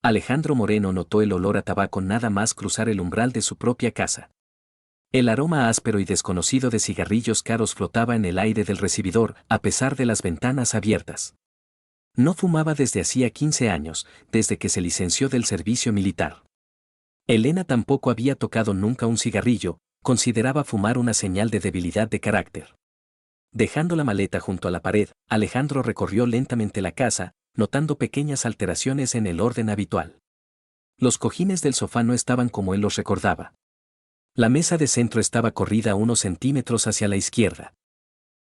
Alejandro Moreno notó el olor a tabaco nada más cruzar el umbral de su propia casa. El aroma áspero y desconocido de cigarrillos caros flotaba en el aire del recibidor, a pesar de las ventanas abiertas. No fumaba desde hacía 15 años, desde que se licenció del servicio militar. Elena tampoco había tocado nunca un cigarrillo, consideraba fumar una señal de debilidad de carácter. Dejando la maleta junto a la pared, Alejandro recorrió lentamente la casa, notando pequeñas alteraciones en el orden habitual. Los cojines del sofá no estaban como él los recordaba. La mesa de centro estaba corrida unos centímetros hacia la izquierda.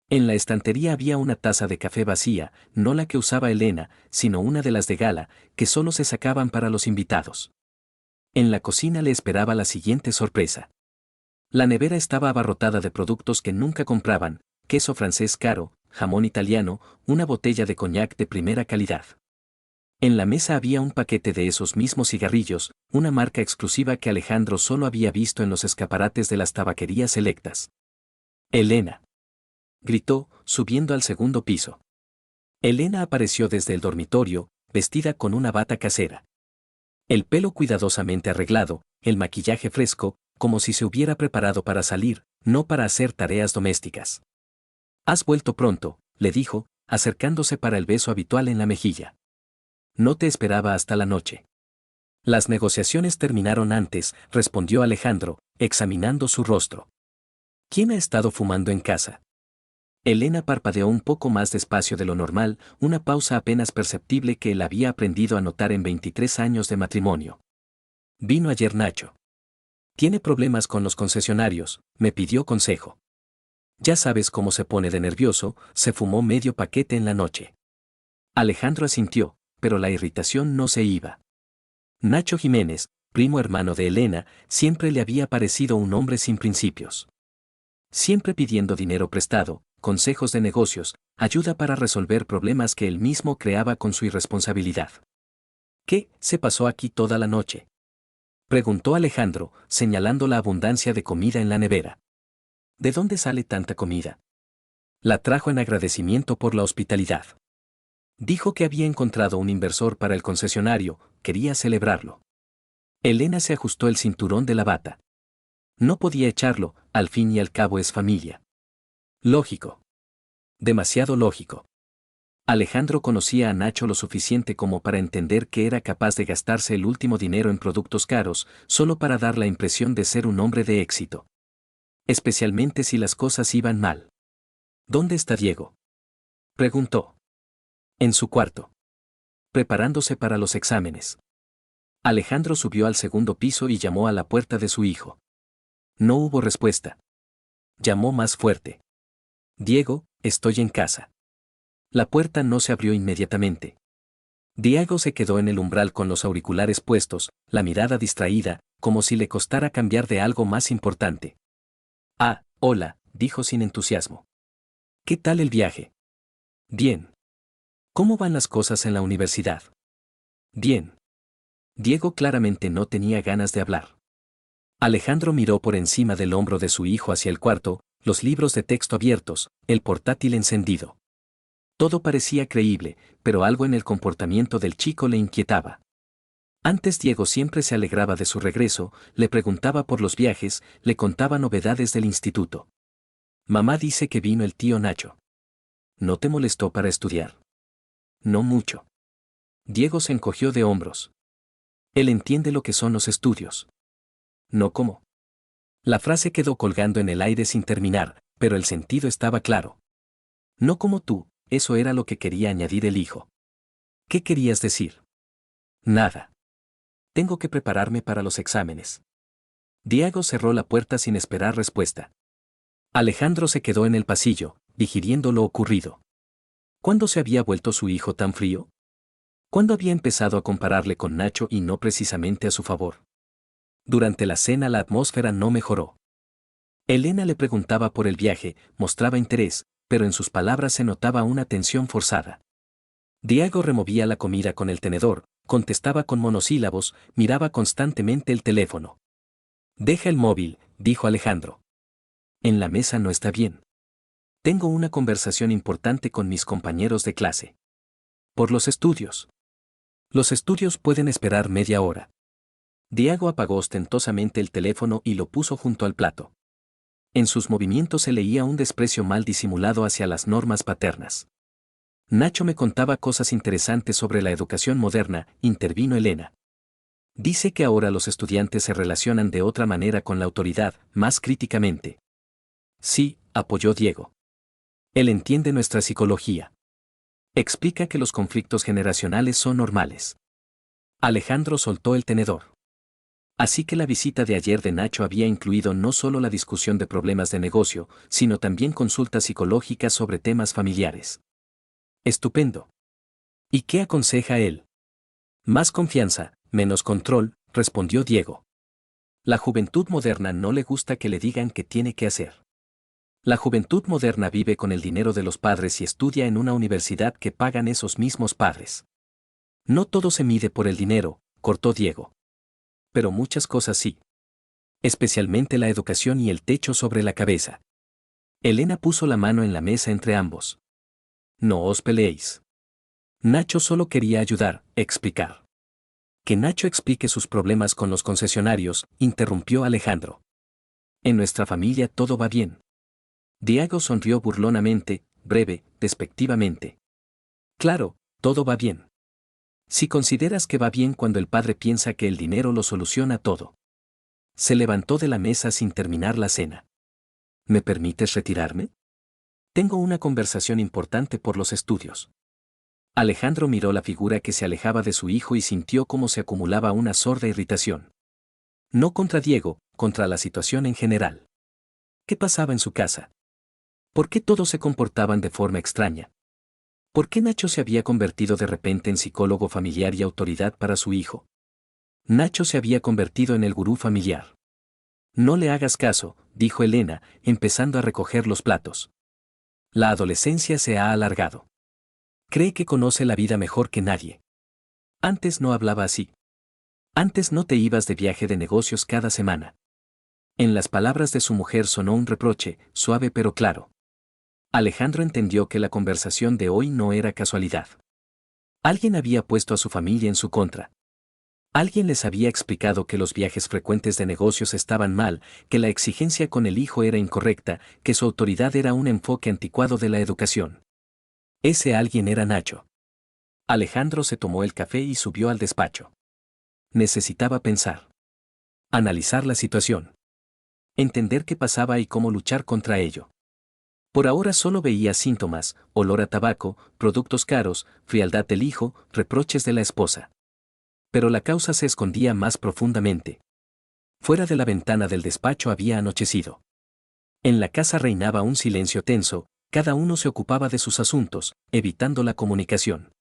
En la estantería había una taza de café vacía, no la que usaba Elena, sino una de las de gala, que solo se sacaban para los invitados. En la cocina le esperaba la siguiente sorpresa. La nevera estaba abarrotada de productos que nunca compraban: queso francés caro, jamón italiano, una botella de coñac de primera calidad. En la mesa había un paquete de esos mismos cigarrillos, una marca exclusiva que Alejandro solo había visto en los escaparates de las tabaquerías selectas. «Elena», gritó, subiendo al segundo piso. Elena apareció desde el dormitorio, vestida con una bata casera. El pelo cuidadosamente arreglado, el maquillaje fresco, como si se hubiera preparado para salir, no para hacer tareas domésticas. «Has vuelto pronto», le dijo, acercándose para el beso habitual en la mejilla. «No te esperaba hasta la noche». «Las negociaciones terminaron antes», respondió Alejandro, examinando su rostro. «¿Quién ha estado fumando en casa?». Elena parpadeó un poco más despacio de lo normal, una pausa apenas perceptible que él había aprendido a notar en 23 años de matrimonio. «Vino ayer Nacho. Tiene problemas con los concesionarios, me pidió consejo. Ya sabes cómo se pone de nervioso, se fumó medio paquete en la noche». Alejandro asintió, pero la irritación no se iba. Nacho Jiménez, primo hermano de Elena, siempre le había parecido un hombre sin principios. Siempre pidiendo dinero prestado, consejos de negocios, ayuda para resolver problemas que él mismo creaba con su irresponsabilidad. «¿Qué se pasó aquí toda la noche?», preguntó Alejandro, señalando la abundancia de comida en la nevera. «¿De dónde sale tanta comida?». «La trajo en agradecimiento por la hospitalidad. Dijo que había encontrado un inversor para el concesionario, quería celebrarlo». Elena se ajustó el cinturón de la bata. No podía echarlo, al fin y al cabo es familia. Lógico. Demasiado lógico. Alejandro conocía a Nacho lo suficiente como para entender que era capaz de gastarse el último dinero en productos caros, solo para dar la impresión de ser un hombre de éxito. Especialmente si las cosas iban mal. «¿Dónde está Diego?», preguntó. «En su cuarto. Preparándose para los exámenes». Alejandro subió al segundo piso y llamó a la puerta de su hijo. No hubo respuesta. Llamó más fuerte. «Diego, estoy en casa». La puerta no se abrió inmediatamente. Diego se quedó en el umbral con los auriculares puestos, la mirada distraída, como si le costara cambiar de algo más importante. «Ah, hola», dijo sin entusiasmo. «¿Qué tal el viaje?». «Bien». «¿Cómo van las cosas en la universidad?». «Bien». Diego claramente no tenía ganas de hablar. Alejandro miró por encima del hombro de su hijo hacia el cuarto, los libros de texto abiertos, el portátil encendido. Todo parecía creíble, pero algo en el comportamiento del chico le inquietaba. Antes Diego siempre se alegraba de su regreso, le preguntaba por los viajes, le contaba novedades del instituto. «Mamá dice que vino el tío Nacho». «¿No te molestó para estudiar?». «No mucho». Diego se encogió de hombros. «Él entiende lo que son los estudios». «¿No cómo?». La frase quedó colgando en el aire sin terminar, pero el sentido estaba claro. «No como tú», eso era lo que quería añadir el hijo. «¿Qué querías decir?». «Nada. Tengo que prepararme para los exámenes». Diego cerró la puerta sin esperar respuesta. Alejandro se quedó en el pasillo, digiriendo lo ocurrido. ¿Cuándo se había vuelto su hijo tan frío? ¿Cuándo había empezado a compararle con Nacho y no precisamente a su favor? Durante la cena la atmósfera no mejoró. Elena le preguntaba por el viaje, mostraba interés, pero en sus palabras se notaba una tensión forzada. Diego removía la comida con el tenedor, contestaba con monosílabos, miraba constantemente el teléfono. «Deja el móvil», dijo Alejandro. «En la mesa no está bien. Tengo una conversación importante con mis compañeros de clase». «¿Por los estudios?». Los estudios pueden esperar media hora. Diego apagó ostentosamente el teléfono y lo puso junto al plato. En sus movimientos se leía un desprecio mal disimulado hacia las normas paternas. Nacho me contaba cosas interesantes sobre la educación moderna, intervino Elena. Dice que ahora los estudiantes se relacionan de otra manera con la autoridad, más críticamente. Sí, apoyó Diego. Él entiende nuestra psicología. Explica que los conflictos generacionales son normales. Alejandro soltó el tenedor. Así que la visita de ayer de Nacho había incluido no solo la discusión de problemas de negocio, sino también consultas psicológicas sobre temas familiares. Estupendo. ¿Y qué aconseja él? Más confianza, menos control, respondió Diego. La juventud moderna no le gusta que le digan qué tiene que hacer. La juventud moderna vive con el dinero de los padres y estudia en una universidad que pagan esos mismos padres. No todo se mide por el dinero, cortó Diego. Pero muchas cosas sí. Especialmente la educación y el techo sobre la cabeza. Elena puso la mano en la mesa entre ambos. No os peleéis. Nacho solo quería ayudar, explicar. Que Nacho explique sus problemas con los concesionarios, interrumpió Alejandro. En nuestra familia todo va bien. Diego sonrió burlonamente, breve, despectivamente. Claro, todo va bien. Si consideras que va bien cuando el padre piensa que el dinero lo soluciona todo. Se levantó de la mesa sin terminar la cena. ¿Me permites retirarme? Tengo una conversación importante por los estudios. Alejandro miró la figura que se alejaba de su hijo y sintió cómo se acumulaba una sorda irritación. No contra Diego, contra la situación en general. ¿Qué pasaba en su casa? ¿Por qué todos se comportaban de forma extraña? ¿Por qué Nacho se había convertido de repente en psicólogo familiar y autoridad para su hijo? Nacho se había convertido en el gurú familiar. No le hagas caso, dijo Elena, empezando a recoger los platos. La adolescencia se ha alargado. Cree que conoce la vida mejor que nadie. Antes no hablaba así. Antes no te ibas de viaje de negocios cada semana. En las palabras de su mujer sonó un reproche, suave pero claro. Alejandro entendió que la conversación de hoy no era casualidad. Alguien había puesto a su familia en su contra. Alguien les había explicado que los viajes frecuentes de negocios estaban mal, que la exigencia con el hijo era incorrecta, que su autoridad era un enfoque anticuado de la educación. Ese alguien era Nacho. Alejandro se tomó el café y subió al despacho. Necesitaba pensar. Analizar la situación. Entender qué pasaba y cómo luchar contra ello. Por ahora solo veía síntomas, olor a tabaco, productos caros, frialdad del hijo, reproches de la esposa. Pero la causa se escondía más profundamente. Fuera de la ventana del despacho había anochecido. En la casa reinaba un silencio tenso, cada uno se ocupaba de sus asuntos, evitando la comunicación.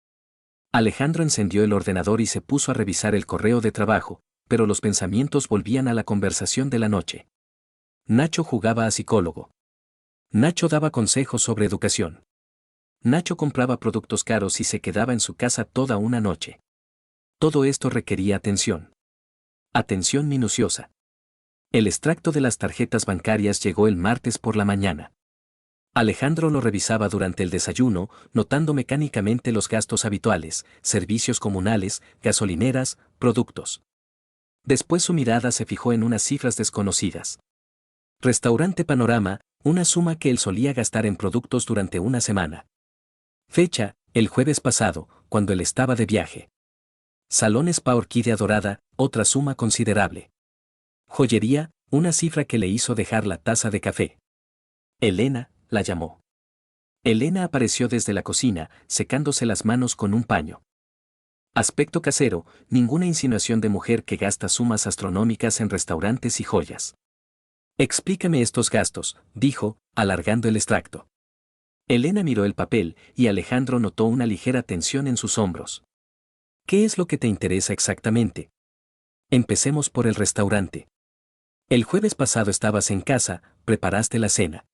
Alejandro encendió el ordenador y se puso a revisar el correo de trabajo, pero los pensamientos volvían a la conversación de la noche. Nacho jugaba a psicólogo. Nacho daba consejos sobre educación. Nacho compraba productos caros y se quedaba en su casa toda una noche. Todo esto requería atención. Atención minuciosa. El extracto de las tarjetas bancarias llegó el martes por la mañana. Alejandro lo revisaba durante el desayuno, notando mecánicamente los gastos habituales, servicios comunales, gasolineras, productos. Después su mirada se fijó en unas cifras desconocidas. Restaurante Panorama, una suma que él solía gastar en productos durante una semana. Fecha, el jueves pasado, cuando él estaba de viaje. Salón Spa Orquídea Dorada, otra suma considerable. Joyería, una cifra que le hizo dejar la taza de café. Elena, la llamó. Elena apareció desde la cocina, secándose las manos con un paño. Aspecto casero, ninguna insinuación de mujer que gasta sumas astronómicas en restaurantes y joyas. Explícame estos gastos, dijo, alargando el extracto. Elena miró el papel y Alejandro notó una ligera tensión en sus hombros. ¿Qué es lo que te interesa exactamente? Empecemos por el restaurante. El jueves pasado estabas en casa, preparaste la cena.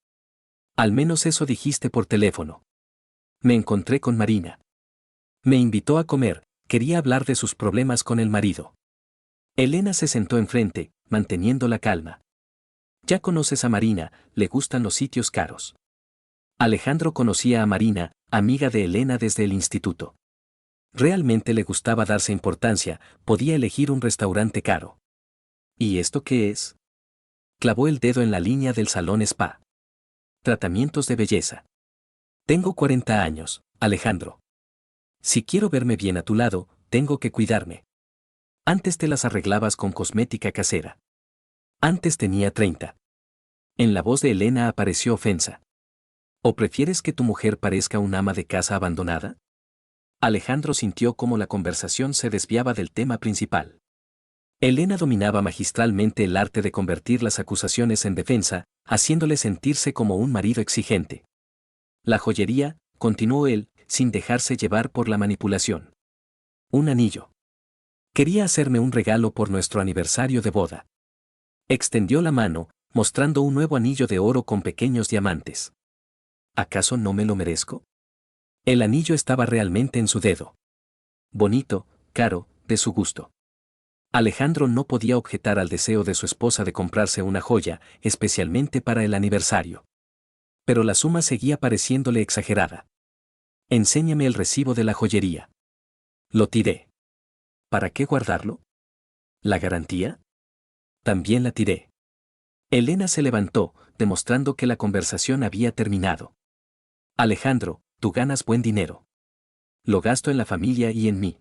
Al menos eso dijiste por teléfono. Me encontré con Marina. Me invitó a comer, quería hablar de sus problemas con el marido. Elena se sentó enfrente, manteniendo la calma. Ya conoces a Marina, le gustan los sitios caros. Alejandro conocía a Marina, amiga de Elena desde el instituto. Realmente le gustaba darse importancia, podía elegir un restaurante caro. ¿Y esto qué es? Clavó el dedo en la línea del salón spa. Tratamientos de belleza. Tengo 40 años, Alejandro. Si quiero verme bien a tu lado, tengo que cuidarme. Antes te las arreglabas con cosmética casera. Antes tenía 30. En la voz de Elena apareció ofensa. ¿O prefieres que tu mujer parezca un ama de casa abandonada? Alejandro sintió cómo la conversación se desviaba del tema principal. Elena dominaba magistralmente el arte de convertir las acusaciones en defensa, haciéndole sentirse como un marido exigente. La joyería, continuó él, sin dejarse llevar por la manipulación. Un anillo. Quería hacerme un regalo por nuestro aniversario de boda. Extendió la mano, mostrando un nuevo anillo de oro con pequeños diamantes. ¿Acaso no me lo merezco? El anillo estaba realmente en su dedo. Bonito, caro, de su gusto. Alejandro no podía objetar al deseo de su esposa de comprarse una joya, especialmente para el aniversario. Pero la suma seguía pareciéndole exagerada. Enséñame el recibo de la joyería. Lo tiré. ¿Para qué guardarlo? ¿La garantía? También la tiré. Elena se levantó, demostrando que la conversación había terminado. Alejandro, tú ganas buen dinero. Lo gasto en la familia y en mí.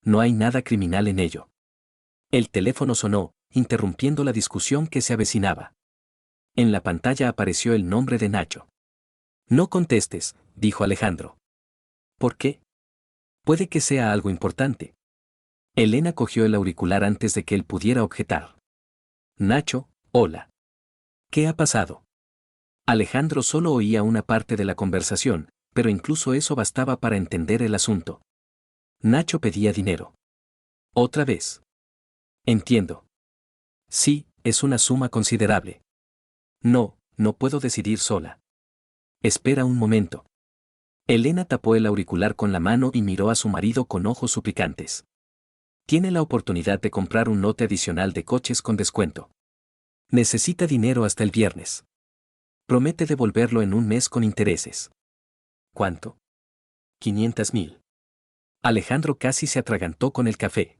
No hay nada criminal en ello. El teléfono sonó, interrumpiendo la discusión que se avecinaba. En la pantalla apareció el nombre de Nacho. No contestes, dijo Alejandro. ¿Por qué? Puede que sea algo importante. Elena cogió el auricular antes de que él pudiera objetar. Nacho, hola. ¿Qué ha pasado? Alejandro solo oía una parte de la conversación, pero incluso eso bastaba para entender el asunto. Nacho pedía dinero. ¿Otra vez? Entiendo. Sí, es una suma considerable. No, no puedo decidir sola. Espera un momento. Elena tapó el auricular con la mano y miró a su marido con ojos suplicantes. Tiene la oportunidad de comprar un lote adicional de coches con descuento. Necesita dinero hasta el viernes. Promete devolverlo en un mes con intereses. ¿Cuánto? 500.000. Alejandro casi se atragantó con el café.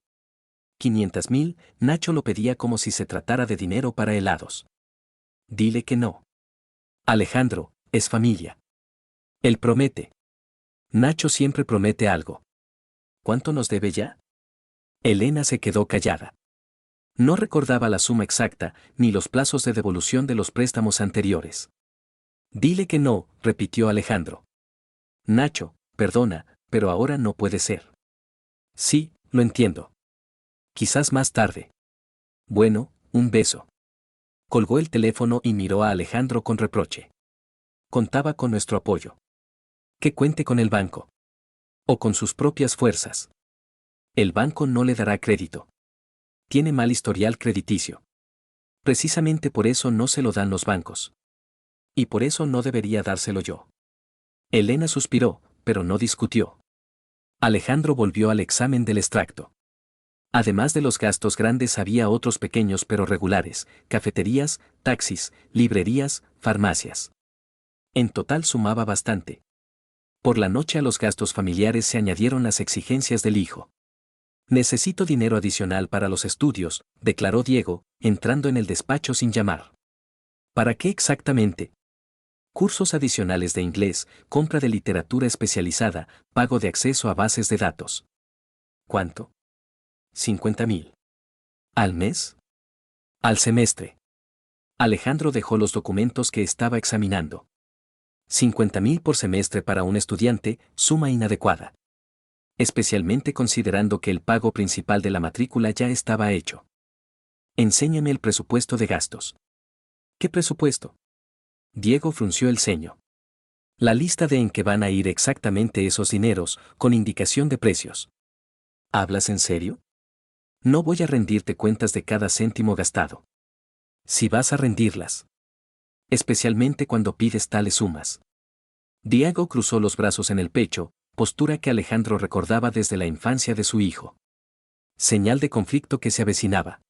500.000, Nacho lo pedía como si se tratara de dinero para helados. Dile que no. Alejandro, es familia. Él promete. Nacho siempre promete algo. ¿Cuánto nos debe ya? Elena se quedó callada. No recordaba la suma exacta, ni los plazos de devolución de los préstamos anteriores. Dile que no, repitió Alejandro. Nacho, perdona, pero ahora no puede ser. Sí, lo entiendo. Quizás más tarde. Bueno, un beso. Colgó el teléfono y miró a Alejandro con reproche. Contaba con nuestro apoyo. Que cuente con el banco. O con sus propias fuerzas. El banco no le dará crédito. Tiene mal historial crediticio. Precisamente por eso no se lo dan los bancos. Y por eso no debería dárselo yo. Elena suspiró, pero no discutió. Alejandro volvió al examen del extracto. Además de los gastos grandes había otros pequeños pero regulares, cafeterías, taxis, librerías, farmacias. En total sumaba bastante. Por la noche a los gastos familiares se añadieron las exigencias del hijo. Necesito dinero adicional para los estudios, declaró Diego, entrando en el despacho sin llamar. ¿Para qué exactamente? Cursos adicionales de inglés, compra de literatura especializada, pago de acceso a bases de datos. ¿Cuánto? 50.000. ¿Al mes? Al semestre. Alejandro dejó los documentos que estaba examinando. 50.000 por semestre para un estudiante, suma inadecuada. Especialmente considerando que el pago principal de la matrícula ya estaba hecho. Enséñame el presupuesto de gastos. ¿Qué presupuesto? Diego frunció el ceño. La lista de en qué van a ir exactamente esos dineros, con indicación de precios. ¿Hablas en serio? No voy a rendirte cuentas de cada céntimo gastado. Si vas a rendirlas. Especialmente cuando pides tales sumas. Diego cruzó los brazos en el pecho, postura que Alejandro recordaba desde la infancia de su hijo. Señal de conflicto que se avecinaba.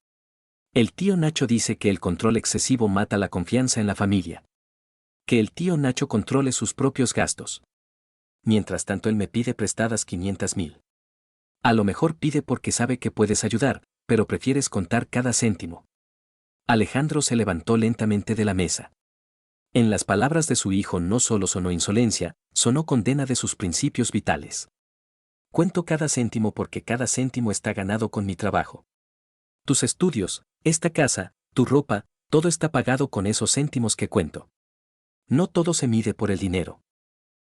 El tío Nacho dice que el control excesivo mata la confianza en la familia. Que el tío Nacho controle sus propios gastos. Mientras tanto él me pide prestadas 500.000. A lo mejor pide porque sabe que puedes ayudar, pero prefieres contar cada céntimo. Alejandro se levantó lentamente de la mesa. En las palabras de su hijo no solo sonó insolencia, sonó condena de sus principios vitales. Cuento cada céntimo porque cada céntimo está ganado con mi trabajo. Tus estudios, esta casa, tu ropa, todo está pagado con esos céntimos que cuento. No todo se mide por el dinero.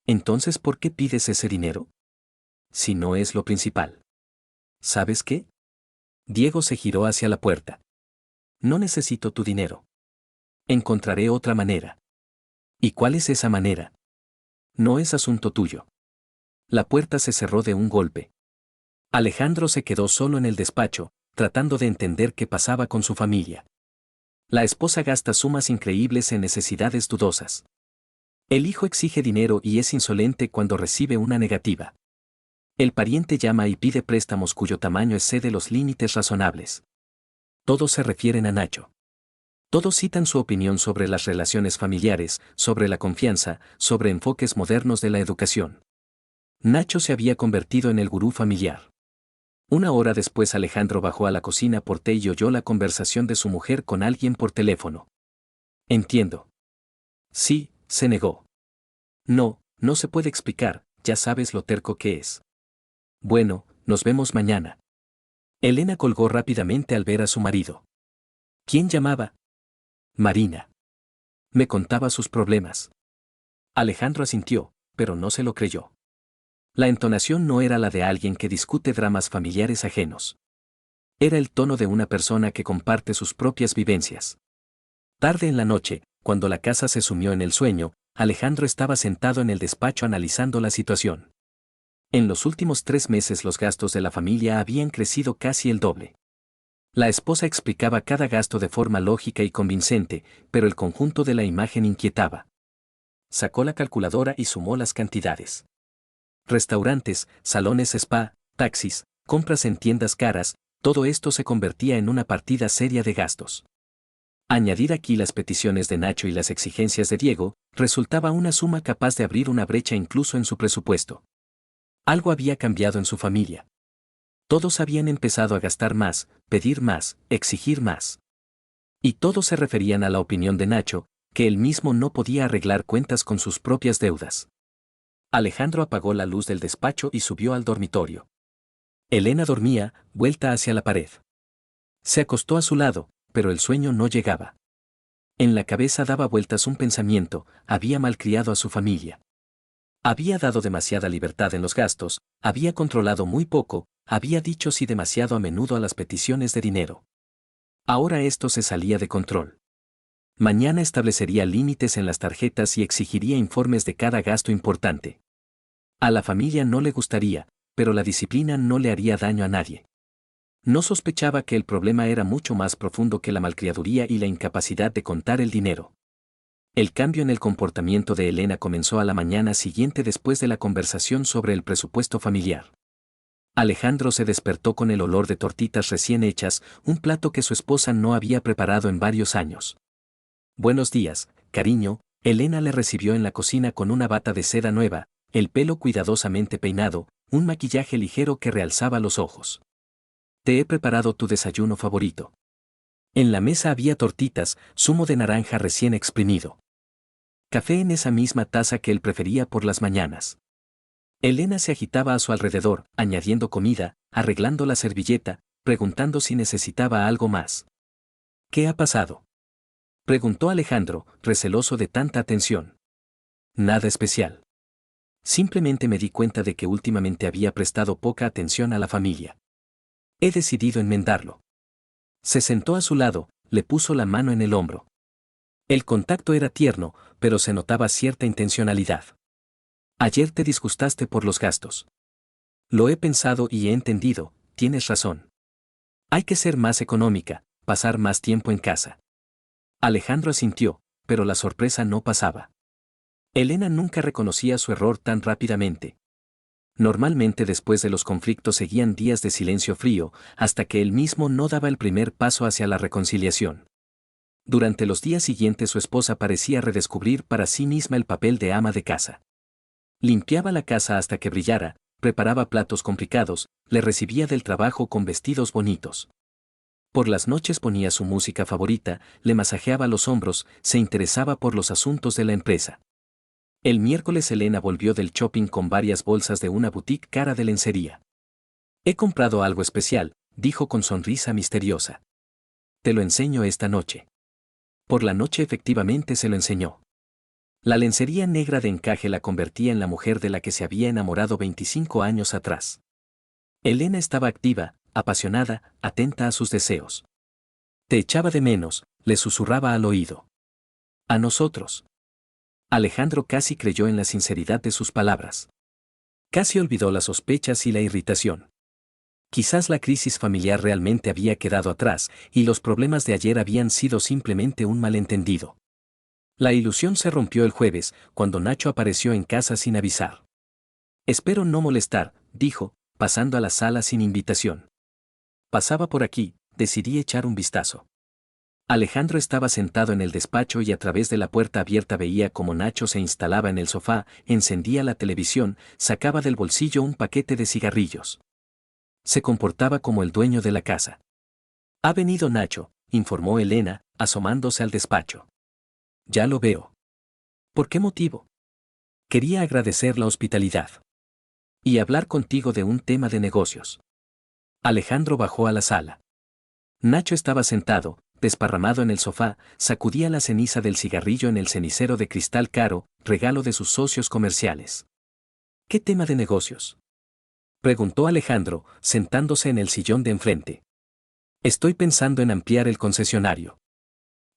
Entonces, ¿por qué pides ese dinero? Si no es lo principal. ¿Sabes qué? Diego se giró hacia la puerta. No necesito tu dinero. Encontraré otra manera. ¿Y cuál es esa manera? No es asunto tuyo. La puerta se cerró de un golpe. Alejandro se quedó solo en el despacho, tratando de entender qué pasaba con su familia. La esposa gasta sumas increíbles en necesidades dudosas. El hijo exige dinero y es insolente cuando recibe una negativa. El pariente llama y pide préstamos cuyo tamaño excede los límites razonables. Todos se refieren a Nacho. Todos citan su opinión sobre las relaciones familiares, sobre la confianza, sobre enfoques modernos de la educación. Nacho se había convertido en el gurú familiar. Una hora después Alejandro bajó a la cocina por té y oyó la conversación de su mujer con alguien por teléfono. Entiendo. Sí, se negó. No, no se puede explicar, ya sabes lo terco que es. Bueno, nos vemos mañana. Elena colgó rápidamente al ver a su marido. ¿Quién llamaba? Marina. Me contaba sus problemas. Alejandro asintió, pero no se lo creyó. La entonación no era la de alguien que discute dramas familiares ajenos. Era el tono de una persona que comparte sus propias vivencias. Tarde en la noche, cuando la casa se sumió en el sueño, Alejandro estaba sentado en el despacho analizando la situación. En los últimos 3 meses los gastos de la familia habían crecido casi el doble. La esposa explicaba cada gasto de forma lógica y convincente, pero el conjunto de la imagen inquietaba. Sacó la calculadora y sumó las cantidades. Restaurantes, salones spa, taxis, compras en tiendas caras, todo esto se convertía en una partida seria de gastos. Añadir aquí las peticiones de Nacho y las exigencias de Diego, resultaba una suma capaz de abrir una brecha incluso en su presupuesto. Algo había cambiado en su familia. Todos habían empezado a gastar más, pedir más, exigir más. Y todos se referían a la opinión de Nacho, que él mismo no podía arreglar cuentas con sus propias deudas. Alejandro apagó la luz del despacho y subió al dormitorio. Elena dormía, vuelta hacia la pared. Se acostó a su lado, pero el sueño no llegaba. En la cabeza daba vueltas un pensamiento: había malcriado a su familia. Había dado demasiada libertad en los gastos, había controlado muy poco, había dicho sí demasiado a menudo a las peticiones de dinero. Ahora esto se salía de control. Mañana establecería límites en las tarjetas y exigiría informes de cada gasto importante. A la familia no le gustaría, pero la disciplina no le haría daño a nadie. No sospechaba que el problema era mucho más profundo que la malcriaduría y la incapacidad de contar el dinero. El cambio en el comportamiento de Elena comenzó a la mañana siguiente después de la conversación sobre el presupuesto familiar. Alejandro se despertó con el olor de tortitas recién hechas, un plato que su esposa no había preparado en varios años. Buenos días, cariño, Elena le recibió en la cocina con una bata de seda nueva, el pelo cuidadosamente peinado, un maquillaje ligero que realzaba los ojos. Te he preparado tu desayuno favorito. En la mesa había tortitas, zumo de naranja recién exprimido. Café en esa misma taza que él prefería por las mañanas. Elena se agitaba a su alrededor, añadiendo comida, arreglando la servilleta, preguntando si necesitaba algo más. ¿Qué ha pasado?, preguntó Alejandro, receloso de tanta atención. Nada especial. Simplemente me di cuenta de que últimamente había prestado poca atención a la familia. He decidido enmendarlo. Se sentó a su lado, le puso la mano en el hombro. El contacto era tierno, pero se notaba cierta intencionalidad. Ayer te disgustaste por los gastos. Lo he pensado y he entendido, tienes razón. Hay que ser más económica, pasar más tiempo en casa. Alejandro asintió, pero la sorpresa no pasaba. Elena nunca reconocía su error tan rápidamente. Normalmente después de los conflictos seguían días de silencio frío, hasta que él mismo no daba el primer paso hacia la reconciliación. Durante los días siguientes su esposa parecía redescubrir para sí misma el papel de ama de casa. Limpiaba la casa hasta que brillara, preparaba platos complicados, le recibía del trabajo con vestidos bonitos. Por las noches ponía su música favorita, le masajeaba los hombros, se interesaba por los asuntos de la empresa. El miércoles Elena volvió del shopping con varias bolsas de una boutique cara de lencería. He comprado algo especial, dijo con sonrisa misteriosa. Te lo enseño esta noche. Por la noche efectivamente se lo enseñó. La lencería negra de encaje la convertía en la mujer de la que se había enamorado 25 años atrás. Elena estaba activa, apasionada, atenta a sus deseos. Te echaba de menos, le susurraba al oído. A nosotros. Alejandro casi creyó en la sinceridad de sus palabras. Casi olvidó las sospechas y la irritación. Quizás la crisis familiar realmente había quedado atrás y los problemas de ayer habían sido simplemente un malentendido. La ilusión se rompió el jueves, cuando Nacho apareció en casa sin avisar. Espero no molestar, dijo, pasando a la sala sin invitación. Pasaba por aquí, decidí echar un vistazo. Alejandro estaba sentado en el despacho y a través de la puerta abierta veía cómo Nacho se instalaba en el sofá, encendía la televisión, sacaba del bolsillo un paquete de cigarrillos. Se comportaba como el dueño de la casa. Ha venido Nacho, informó Elena, asomándose al despacho. Ya lo veo. ¿Por qué motivo? Quería agradecer la hospitalidad. Y hablar contigo de un tema de negocios. Alejandro bajó a la sala. Nacho estaba sentado, desparramado en el sofá, sacudía la ceniza del cigarrillo en el cenicero de cristal caro, regalo de sus socios comerciales. ¿Qué tema de negocios? Preguntó Alejandro, sentándose en el sillón de enfrente. Estoy pensando en ampliar el concesionario.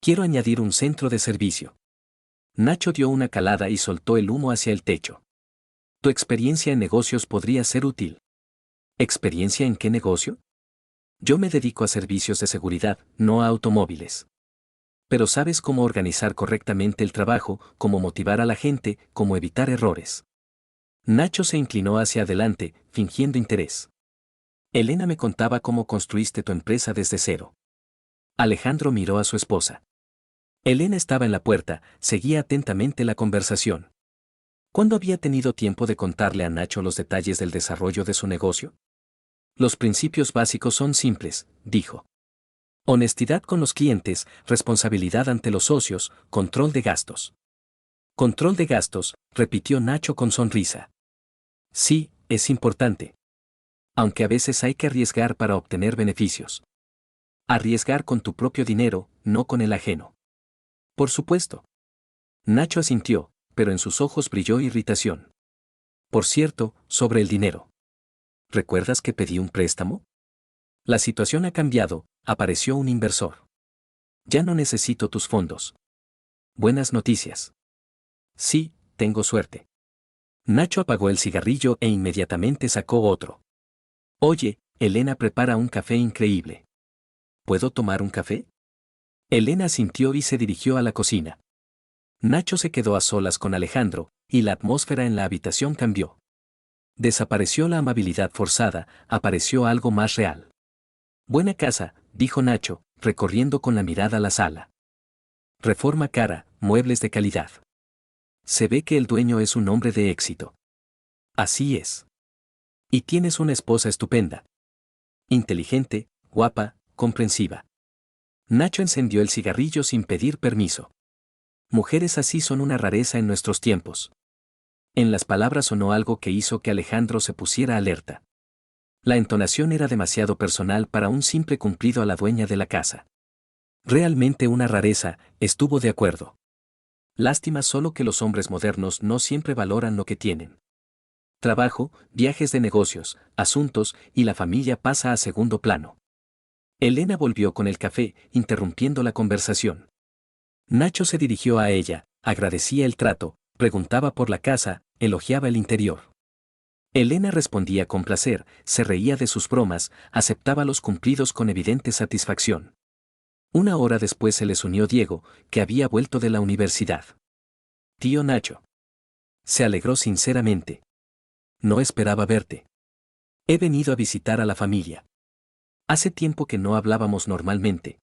Quiero añadir un centro de servicio. Nacho dio una calada y soltó el humo hacia el techo. Tu experiencia en negocios podría ser útil. ¿Experiencia en qué negocio? Yo me dedico a servicios de seguridad, no a automóviles. Pero sabes cómo organizar correctamente el trabajo, cómo motivar a la gente, cómo evitar errores. Nacho se inclinó hacia adelante, fingiendo interés. Elena me contaba cómo construiste tu empresa desde cero. Alejandro miró a su esposa. Elena estaba en la puerta, seguía atentamente la conversación. ¿Cuándo había tenido tiempo de contarle a Nacho los detalles del desarrollo de su negocio? Los principios básicos son simples, dijo. Honestidad con los clientes, responsabilidad ante los socios, control de gastos. Control de gastos, repitió Nacho con sonrisa. Sí, es importante. Aunque a veces hay que arriesgar para obtener beneficios. Arriesgar con tu propio dinero, no con el ajeno. Por supuesto. Nacho asintió, pero en sus ojos brilló irritación. Por cierto, sobre el dinero. ¿Recuerdas que pedí un préstamo? La situación ha cambiado, apareció un inversor. Ya no necesito tus fondos. Buenas noticias. Sí, tengo suerte. Nacho apagó el cigarrillo e inmediatamente sacó otro. Oye, Elena prepara un café increíble. ¿Puedo tomar un café? Elena asintió y se dirigió a la cocina. Nacho se quedó a solas con Alejandro, y la atmósfera en la habitación cambió. Desapareció la amabilidad forzada, apareció algo más real. Buena casa, dijo Nacho, recorriendo con la mirada la sala. Reforma cara, muebles de calidad. Se ve que el dueño es un hombre de éxito. Así es. Y tienes una esposa estupenda. Inteligente, guapa, comprensiva. Nacho encendió el cigarrillo sin pedir permiso. Mujeres así son una rareza en nuestros tiempos. En las palabras sonó algo que hizo que Alejandro se pusiera alerta. La entonación era demasiado personal para un simple cumplido a la dueña de la casa. Realmente una rareza, estuvo de acuerdo. Lástima solo que los hombres modernos no siempre valoran lo que tienen. Trabajo, viajes de negocios, asuntos, y la familia pasa a segundo plano. Elena volvió con el café, interrumpiendo la conversación. Nacho se dirigió a ella, agradecía el trato, preguntaba por la casa, elogiaba el interior. Elena respondía con placer, se reía de sus bromas, aceptaba los cumplidos con evidente satisfacción. Una hora después se les unió Diego, que había vuelto de la universidad. Tío Nacho. Se alegró sinceramente. No esperaba verte. He venido a visitar a la familia. Hace tiempo que no hablábamos normalmente.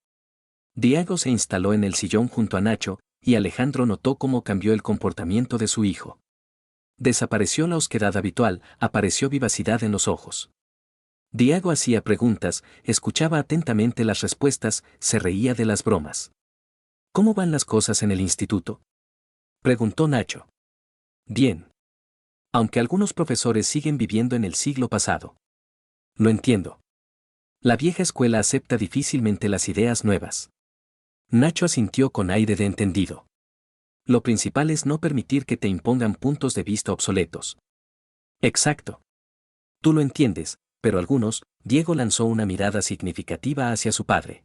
Diego se instaló en el sillón junto a Nacho, y Alejandro notó cómo cambió el comportamiento de su hijo. Desapareció la osquedad habitual, apareció vivacidad en los ojos. Diego hacía preguntas, escuchaba atentamente las respuestas, se reía de las bromas. ¿Cómo van las cosas en el instituto?, preguntó Nacho. Bien. Aunque algunos profesores siguen viviendo en el siglo pasado. Lo entiendo. La vieja escuela acepta difícilmente las ideas nuevas. Nacho asintió con aire de entendido. Lo principal es no permitir que te impongan puntos de vista obsoletos. Exacto. Tú lo entiendes, pero algunos, Diego lanzó una mirada significativa hacia su padre.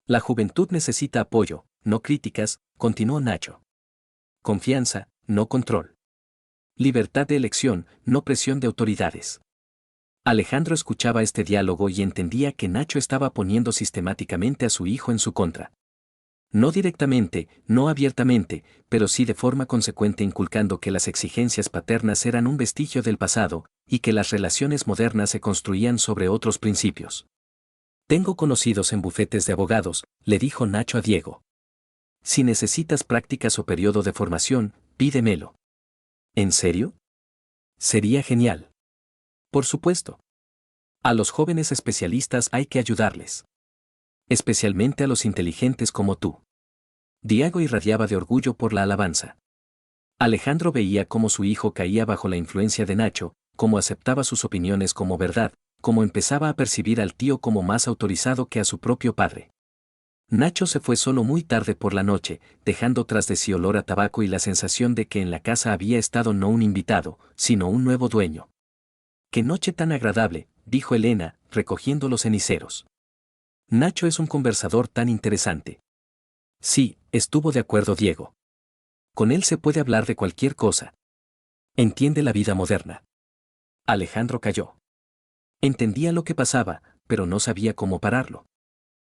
La juventud necesita apoyo, no críticas, continuó Nacho. Confianza, no control. Libertad de elección, no presión de autoridades. Alejandro escuchaba este diálogo y entendía que Nacho estaba poniendo sistemáticamente a su hijo en su contra. No directamente, no abiertamente, pero sí de forma consecuente inculcando que las exigencias paternas eran un vestigio del pasado, y que las relaciones modernas se construían sobre otros principios. Tengo conocidos en bufetes de abogados, le dijo Nacho a Diego. Si necesitas prácticas o periodo de formación, pídemelo. ¿En serio? Sería genial. Por supuesto. A los jóvenes especialistas hay que ayudarles. Especialmente a los inteligentes como tú. Diego irradiaba de orgullo por la alabanza. Alejandro veía cómo su hijo caía bajo la influencia de Nacho, cómo aceptaba sus opiniones como verdad, cómo empezaba a percibir al tío como más autorizado que a su propio padre. Nacho se fue solo muy tarde por la noche, dejando tras de sí olor a tabaco y la sensación de que en la casa había estado no un invitado, sino un nuevo dueño. «Qué noche tan agradable», dijo Elena, recogiendo los ceniceros. Nacho es un conversador tan interesante. Sí, estuvo de acuerdo Diego. Con él se puede hablar de cualquier cosa. Entiende la vida moderna. Alejandro calló. Entendía lo que pasaba, pero no sabía cómo pararlo.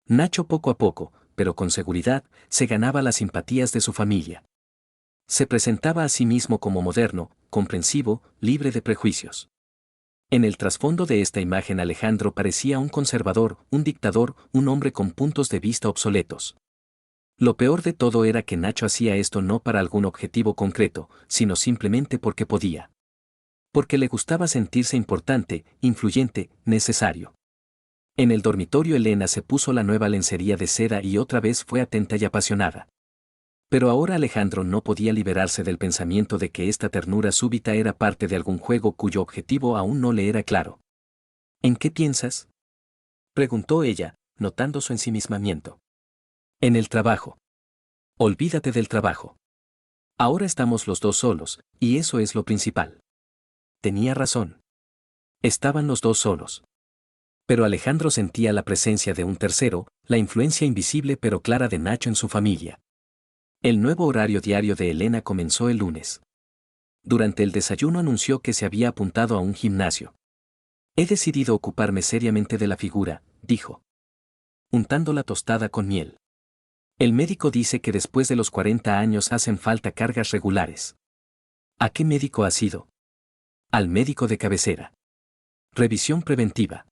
Nacho poco a poco, pero con seguridad, se ganaba las simpatías de su familia. Se presentaba a sí mismo como moderno, comprensivo, libre de prejuicios. En el trasfondo de esta imagen Alejandro parecía un conservador, un dictador, un hombre con puntos de vista obsoletos. Lo peor de todo era que Nacho hacía esto no para algún objetivo concreto, sino simplemente porque podía. Porque le gustaba sentirse importante, influyente, necesario. En el dormitorio Elena se puso la nueva lencería de seda y otra vez fue atenta y apasionada. Pero ahora Alejandro no podía liberarse del pensamiento de que esta ternura súbita era parte de algún juego cuyo objetivo aún no le era claro. ¿En qué piensas?, preguntó ella, notando su ensimismamiento. En el trabajo. Olvídate del trabajo. Ahora estamos los dos solos, y eso es lo principal. Tenía razón. Estaban los dos solos. Pero Alejandro sentía la presencia de un tercero, la influencia invisible pero clara de Nacho en su familia. El nuevo horario diario de Elena comenzó el lunes. Durante el desayuno anunció que se había apuntado a un gimnasio. He decidido ocuparme seriamente de la figura, dijo. Untando la tostada con miel. El médico dice que después de los 40 años hacen falta cargas regulares. ¿A qué médico has ido? Al médico de cabecera. Revisión preventiva.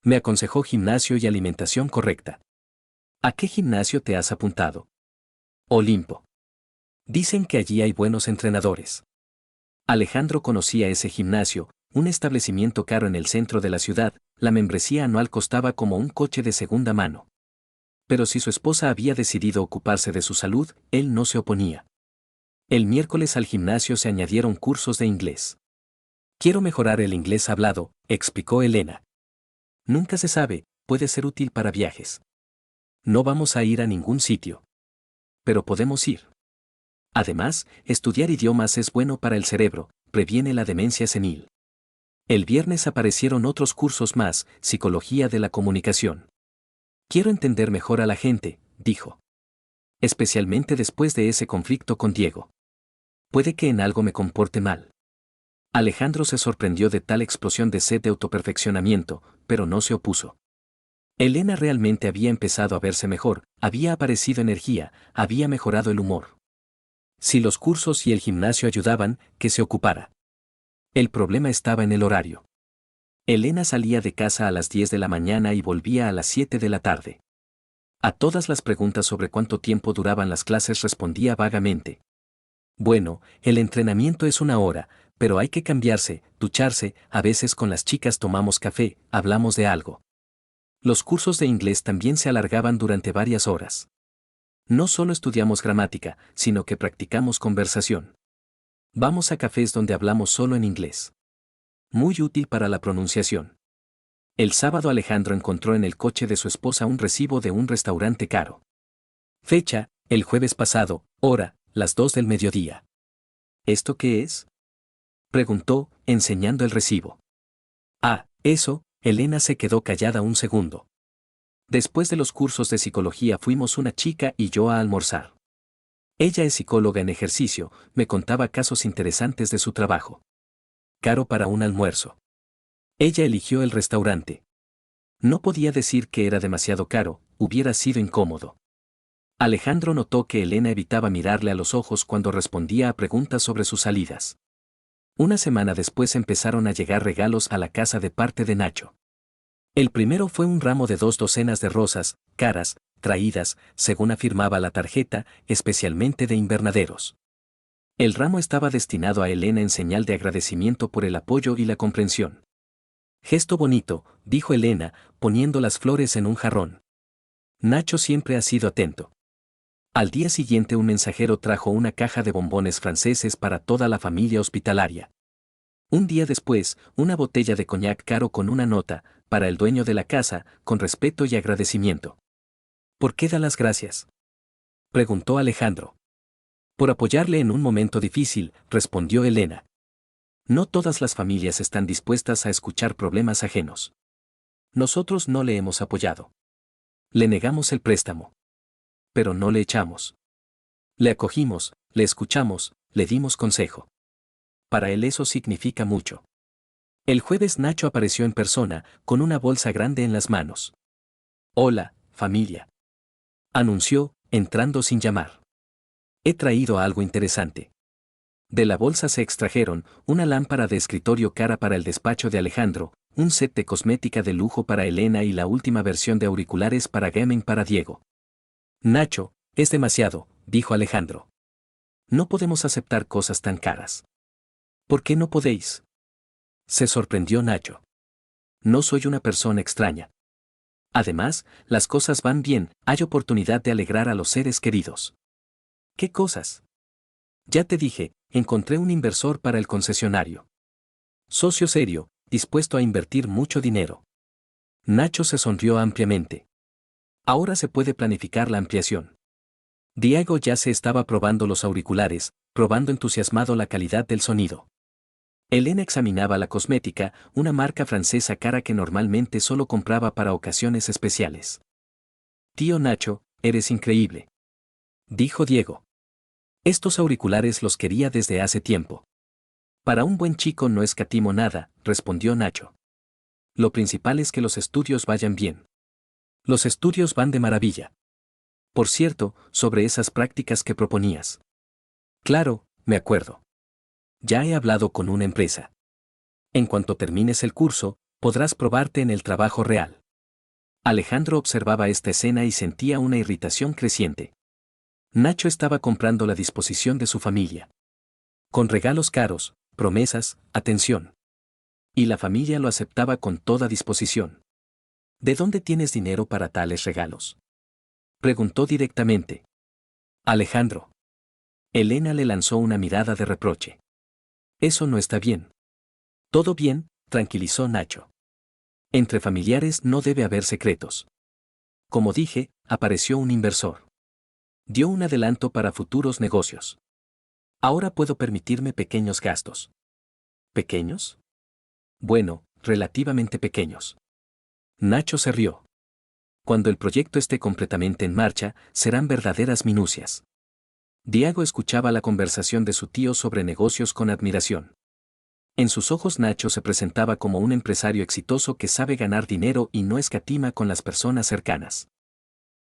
Me aconsejó gimnasio y alimentación correcta. ¿A qué gimnasio te has apuntado? Olimpo. Dicen que allí hay buenos entrenadores. Alejandro conocía ese gimnasio, un establecimiento caro en el centro de la ciudad, la membresía anual costaba como un coche de segunda mano. Pero si su esposa había decidido ocuparse de su salud, él no se oponía. El miércoles al gimnasio se añadieron cursos de inglés. Quiero mejorar el inglés hablado, explicó Elena. Nunca se sabe, puede ser útil para viajes. No vamos a ir a ningún sitio. Pero podemos ir. Además, estudiar idiomas es bueno para el cerebro, previene la demencia senil. El viernes aparecieron otros cursos más, psicología de la comunicación. Quiero entender mejor a la gente, dijo. Especialmente después de ese conflicto con Diego. Puede que en algo me comporte mal. Alejandro se sorprendió de tal explosión de sed de autoperfeccionamiento, pero no se opuso. Elena realmente había empezado a verse mejor, había aparecido energía, había mejorado el humor. Si los cursos y el gimnasio ayudaban, que se ocupara. El problema estaba en el horario. Elena salía de casa a las 10 de la mañana y volvía a las 7 de la tarde. A todas las preguntas sobre cuánto tiempo duraban las clases respondía vagamente. Bueno, el entrenamiento es 1 hora, pero hay que cambiarse, ducharse, a veces con las chicas tomamos café, hablamos de algo. Los cursos de inglés también se alargaban durante varias horas. No solo estudiamos gramática, sino que practicamos conversación. Vamos a cafés donde hablamos solo en inglés. Muy útil para la pronunciación. El sábado Alejandro encontró en el coche de su esposa un recibo de un restaurante caro. Fecha, el jueves pasado, hora, las 2 del mediodía. ¿Esto qué es?, preguntó, enseñando el recibo. Ah, eso. Elena se quedó callada un segundo. Después de los cursos de psicología fuimos una chica y yo a almorzar. Ella es psicóloga en ejercicio, me contaba casos interesantes de su trabajo. Caro para un almuerzo. Ella eligió el restaurante. No podía decir que era demasiado caro, hubiera sido incómodo. Alejandro notó que Elena evitaba mirarle a los ojos cuando respondía a preguntas sobre sus salidas. Una semana después empezaron a llegar regalos a la casa de parte de Nacho. El primero fue un ramo de 2 docenas de rosas, caras, traídas, según afirmaba la tarjeta, especialmente de invernaderos. El ramo estaba destinado a Elena en señal de agradecimiento por el apoyo y la comprensión. Gesto bonito, dijo Elena, poniendo las flores en un jarrón. Nacho siempre ha sido atento. Al día siguiente un mensajero trajo una caja de bombones franceses para toda la familia hospitalaria. Un día después, una botella de coñac caro con una nota, para el dueño de la casa, con respeto y agradecimiento. ¿Por qué da las gracias?, preguntó Alejandro. Por apoyarle en un momento difícil, respondió Elena. No todas las familias están dispuestas a escuchar problemas ajenos. Nosotros no le hemos apoyado. Le negamos el préstamo. Pero no le echamos. Le acogimos, le escuchamos, le dimos consejo. Para él eso significa mucho. El jueves Nacho apareció en persona, con una bolsa grande en las manos. Hola, familia, anunció, entrando sin llamar. He traído algo interesante. De la bolsa se extrajeron una lámpara de escritorio cara para el despacho de Alejandro, un set de cosmética de lujo para Elena y la última versión de auriculares para gaming para Diego. Nacho, es demasiado, dijo Alejandro. No podemos aceptar cosas tan caras. ¿Por qué no podéis?, se sorprendió Nacho. No soy una persona extraña. Además, las cosas van bien, hay oportunidad de alegrar a los seres queridos. ¿Qué cosas? Ya te dije, encontré un inversor para el concesionario. Socio serio, dispuesto a invertir mucho dinero. Nacho se sonrió ampliamente. Ahora se puede planificar la ampliación. Diego ya se estaba probando los auriculares, probando entusiasmado la calidad del sonido. Elena examinaba la cosmética, una marca francesa cara que normalmente solo compraba para ocasiones especiales. Tío Nacho, eres increíble, dijo Diego. Estos auriculares los quería desde hace tiempo. Para un buen chico no escatimo nada, respondió Nacho. Lo principal es que los estudios vayan bien. Los estudios van de maravilla. Por cierto, sobre esas prácticas que proponías. Claro, me acuerdo. Ya he hablado con una empresa. En cuanto termines el curso, podrás probarte en el trabajo real. Alejandro observaba esta escena y sentía una irritación creciente. Nacho estaba comprando la disposición de su familia. Con regalos caros, promesas, atención. Y la familia lo aceptaba con toda disposición. ¿De dónde tienes dinero para tales regalos?, preguntó directamente. Alejandro. Elena le lanzó una mirada de reproche. Eso no está bien. Todo bien, tranquilizó Nacho. Entre familiares no debe haber secretos. Como dije, apareció un inversor. Dio un adelanto para futuros negocios. Ahora puedo permitirme pequeños gastos. ¿Pequeños? Bueno, relativamente pequeños. Nacho se rió. Cuando el proyecto esté completamente en marcha, serán verdaderas minucias. Diego escuchaba la conversación de su tío sobre negocios con admiración. En sus ojos Nacho se presentaba como un empresario exitoso que sabe ganar dinero y no escatima con las personas cercanas.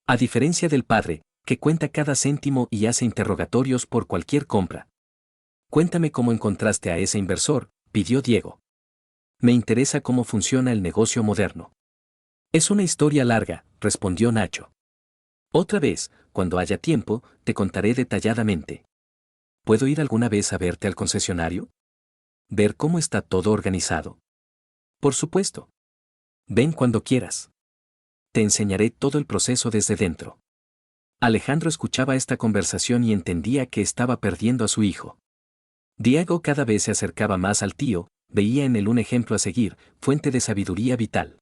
A diferencia del padre, que cuenta cada céntimo y hace interrogatorios por cualquier compra. Cuéntame cómo encontraste a ese inversor, pidió Diego. Me interesa cómo funciona el negocio moderno. Es una historia larga, respondió Nacho. Otra vez, cuando haya tiempo, te contaré detalladamente. ¿Puedo ir alguna vez a verte al concesionario? ¿Ver cómo está todo organizado? Por supuesto. Ven cuando quieras. Te enseñaré todo el proceso desde dentro. Alejandro escuchaba esta conversación y entendía que estaba perdiendo a su hijo. Diego cada vez se acercaba más al tío, veía en él un ejemplo a seguir, fuente de sabiduría vital.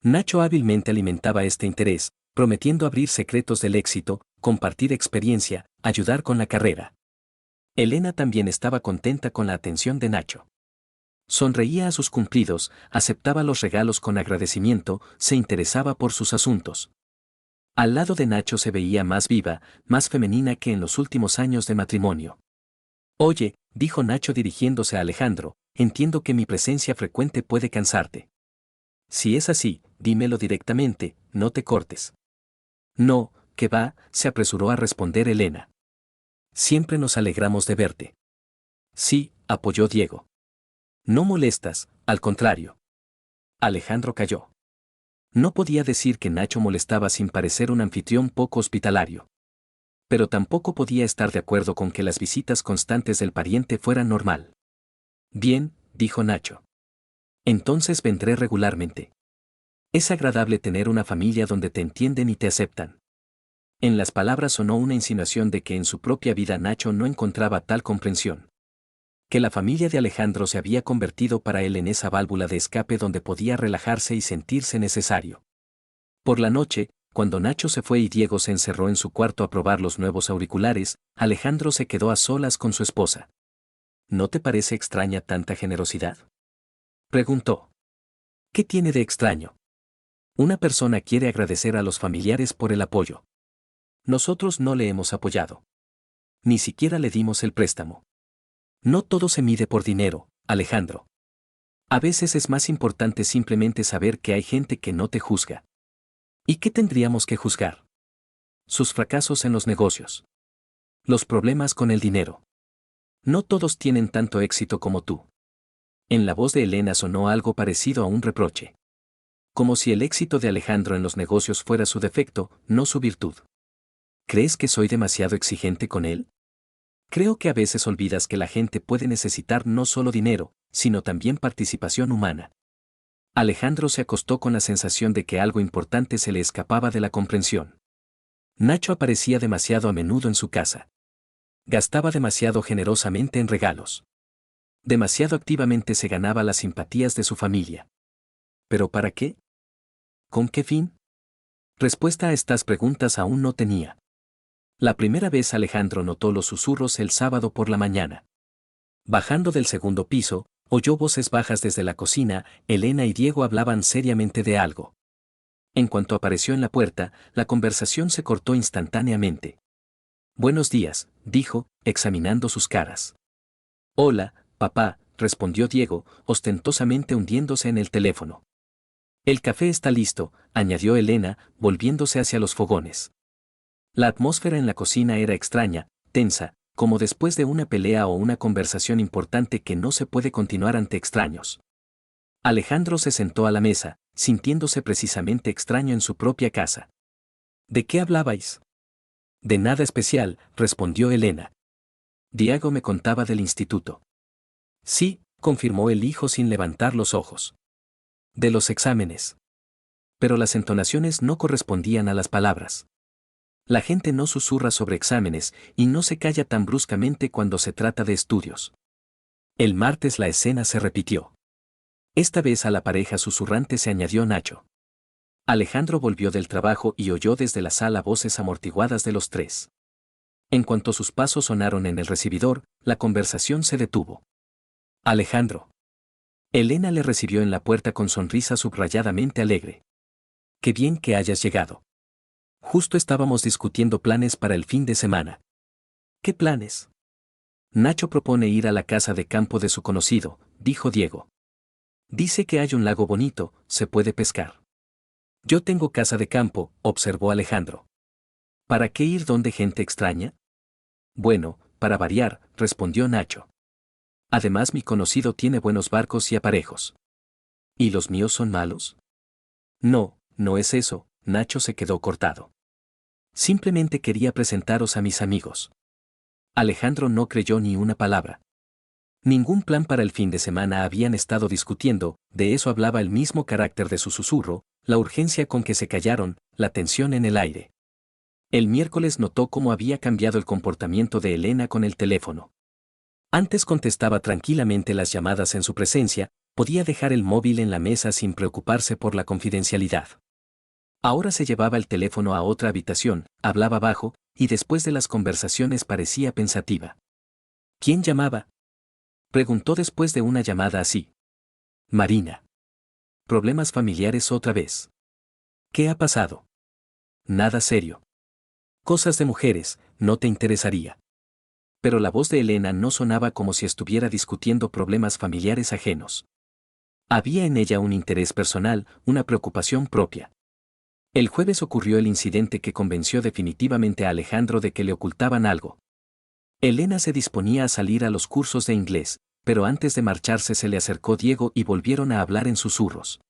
Nacho hábilmente alimentaba este interés, prometiendo abrir secretos del éxito, compartir experiencia, ayudar con la carrera. Elena también estaba contenta con la atención de Nacho. Sonreía a sus cumplidos, aceptaba los regalos con agradecimiento, se interesaba por sus asuntos. Al lado de Nacho se veía más viva, más femenina que en los últimos años de matrimonio. Oye, dijo Nacho dirigiéndose a Alejandro, entiendo que mi presencia frecuente puede cansarte. Si es así, dímelo directamente, no te cortes. No, que va, se apresuró a responder Elena. Siempre nos alegramos de verte. Sí, apoyó Diego. No molestas, al contrario. Alejandro calló. No podía decir que Nacho molestaba sin parecer un anfitrión poco hospitalario. Pero tampoco podía estar de acuerdo con que las visitas constantes del pariente fueran normal. Bien, dijo Nacho. Entonces vendré regularmente. Es agradable tener una familia donde te entienden y te aceptan. En las palabras sonó una insinuación de que en su propia vida Nacho no encontraba tal comprensión. Que la familia de Alejandro se había convertido para él en esa válvula de escape donde podía relajarse y sentirse necesario. Por la noche, cuando Nacho se fue y Diego se encerró en su cuarto a probar los nuevos auriculares, Alejandro se quedó a solas con su esposa. ¿No te parece extraña tanta generosidad?, preguntó. ¿Qué tiene de extraño? Una persona quiere agradecer a los familiares por el apoyo. Nosotros no le hemos apoyado. Ni siquiera le dimos el préstamo. No todo se mide por dinero, Alejandro. A veces es más importante simplemente saber que hay gente que no te juzga. ¿Y qué tendríamos que juzgar? Sus fracasos en los negocios. Los problemas con el dinero. No todos tienen tanto éxito como tú. En la voz de Elena sonó algo parecido a un reproche. Como si el éxito de Alejandro en los negocios fuera su defecto, no su virtud. ¿Crees que soy demasiado exigente con él? Creo que a veces olvidas que la gente puede necesitar no solo dinero, sino también participación humana. Alejandro se acostó con la sensación de que algo importante se le escapaba de la comprensión. Nacho aparecía demasiado a menudo en su casa. Gastaba demasiado generosamente en regalos. Demasiado activamente se ganaba las simpatías de su familia. ¿Pero para qué? ¿Con qué fin? Respuesta a estas preguntas aún no tenía. La primera vez Alejandro notó los susurros el sábado por la mañana. Bajando del segundo piso, oyó voces bajas desde la cocina, Elena y Diego hablaban seriamente de algo. En cuanto apareció en la puerta, la conversación se cortó instantáneamente. Buenos días, dijo, examinando sus caras. Hola, papá, respondió Diego, ostentosamente hundiéndose en el teléfono. El café está listo, añadió Elena, volviéndose hacia los fogones. La atmósfera en la cocina era extraña, tensa, como después de una pelea o una conversación importante que no se puede continuar ante extraños. Alejandro se sentó a la mesa, sintiéndose precisamente extraño en su propia casa. ¿De qué hablabais? De nada especial, respondió Elena. Diego me contaba del instituto. Sí, confirmó el hijo sin levantar los ojos. De los exámenes. Pero las entonaciones no correspondían a las palabras. La gente no susurra sobre exámenes y no se calla tan bruscamente cuando se trata de estudios. El martes la escena se repitió. Esta vez a la pareja susurrante se añadió Nacho. Alejandro volvió del trabajo y oyó desde la sala voces amortiguadas de los tres. En cuanto sus pasos sonaron en el recibidor, la conversación se detuvo. Alejandro. Elena le recibió en la puerta con sonrisa subrayadamente alegre. Qué bien que hayas llegado. Justo estábamos discutiendo planes para el fin de semana. ¿Qué planes? Nacho propone ir a la casa de campo de su conocido, dijo Diego. Dice que hay un lago bonito, se puede pescar. Yo tengo casa de campo, observó Alejandro. ¿Para qué ir donde gente extraña? Bueno, para variar, respondió Nacho. Además mi conocido tiene buenos barcos y aparejos. ¿Y los míos son malos? No, no es eso, Nacho se quedó cortado. Simplemente quería presentaros a mis amigos. Alejandro no creyó ni una palabra. Ningún plan para el fin de semana habían estado discutiendo, de eso hablaba el mismo carácter de su susurro, la urgencia con que se callaron, la tensión en el aire. El miércoles notó cómo había cambiado el comportamiento de Elena con el teléfono. Antes contestaba tranquilamente las llamadas en su presencia, podía dejar el móvil en la mesa sin preocuparse por la confidencialidad. Ahora se llevaba el teléfono a otra habitación, hablaba bajo, y después de las conversaciones parecía pensativa. ¿Quién llamaba?, preguntó después de una llamada así. Marina. ¿Problemas familiares otra vez? ¿Qué ha pasado? Nada serio. Cosas de mujeres, no te interesaría. Pero la voz de Elena no sonaba como si estuviera discutiendo problemas familiares ajenos. Había en ella un interés personal, una preocupación propia. El jueves ocurrió el incidente que convenció definitivamente a Alejandro de que le ocultaban algo. Elena se disponía a salir a los cursos de inglés, pero antes de marcharse se le acercó Diego y volvieron a hablar en susurros.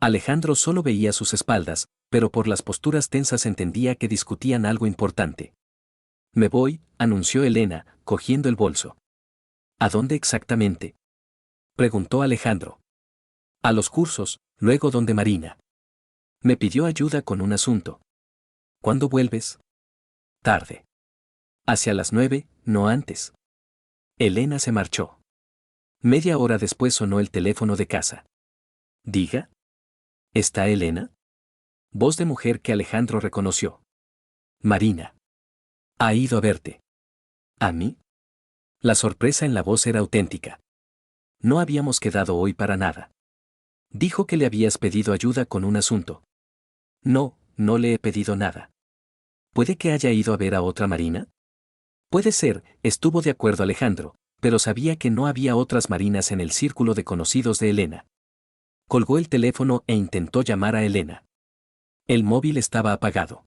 Alejandro solo veía sus espaldas, pero por las posturas tensas entendía que discutían algo importante. Me voy, anunció Elena, cogiendo el bolso. ¿A dónde exactamente?, preguntó Alejandro. A los cursos, luego donde Marina. Me pidió ayuda con un asunto. ¿Cuándo vuelves? Tarde. Hacia las 9, no antes. Elena se marchó. Media hora después sonó el teléfono de casa. Diga. ¿Está Elena? Voz de mujer que Alejandro reconoció. Marina. Ha ido a verte. ¿A mí? La sorpresa en la voz era auténtica. No habíamos quedado hoy para nada. Dijo que le habías pedido ayuda con un asunto. No, no le he pedido nada. ¿Puede que haya ido a ver a otra Marina? Puede ser, estuvo de acuerdo Alejandro, pero sabía que no había otras Marinas en el círculo de conocidos de Elena. Colgó el teléfono e intentó llamar a Elena. El móvil estaba apagado.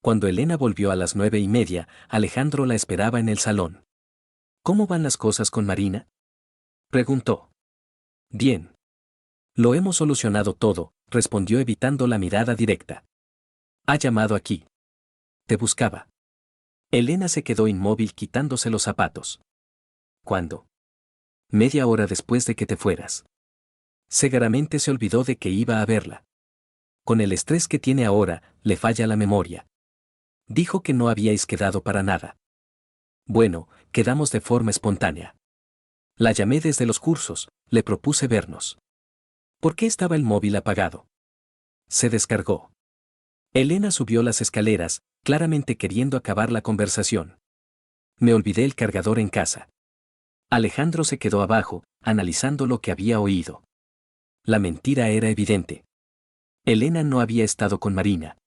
Cuando Elena volvió a las 9:30, Alejandro la esperaba en el salón. ¿Cómo van las cosas con Marina?, preguntó. Bien. Lo hemos solucionado todo, respondió evitando la mirada directa. Ha llamado aquí. Te buscaba. Elena se quedó inmóvil quitándose los zapatos. ¿Cuándo? Media hora después de que te fueras. Seguramente se olvidó de que iba a verla. Con el estrés que tiene ahora, le falla la memoria. Dijo que no habíais quedado para nada. Bueno, quedamos de forma espontánea. La llamé desde los cursos, le propuse vernos. ¿Por qué estaba el móvil apagado? Se descargó. Elena subió las escaleras, claramente queriendo acabar la conversación. Me olvidé el cargador en casa. Alejandro se quedó abajo, analizando lo que había oído. La mentira era evidente. Elena no había estado con Marina.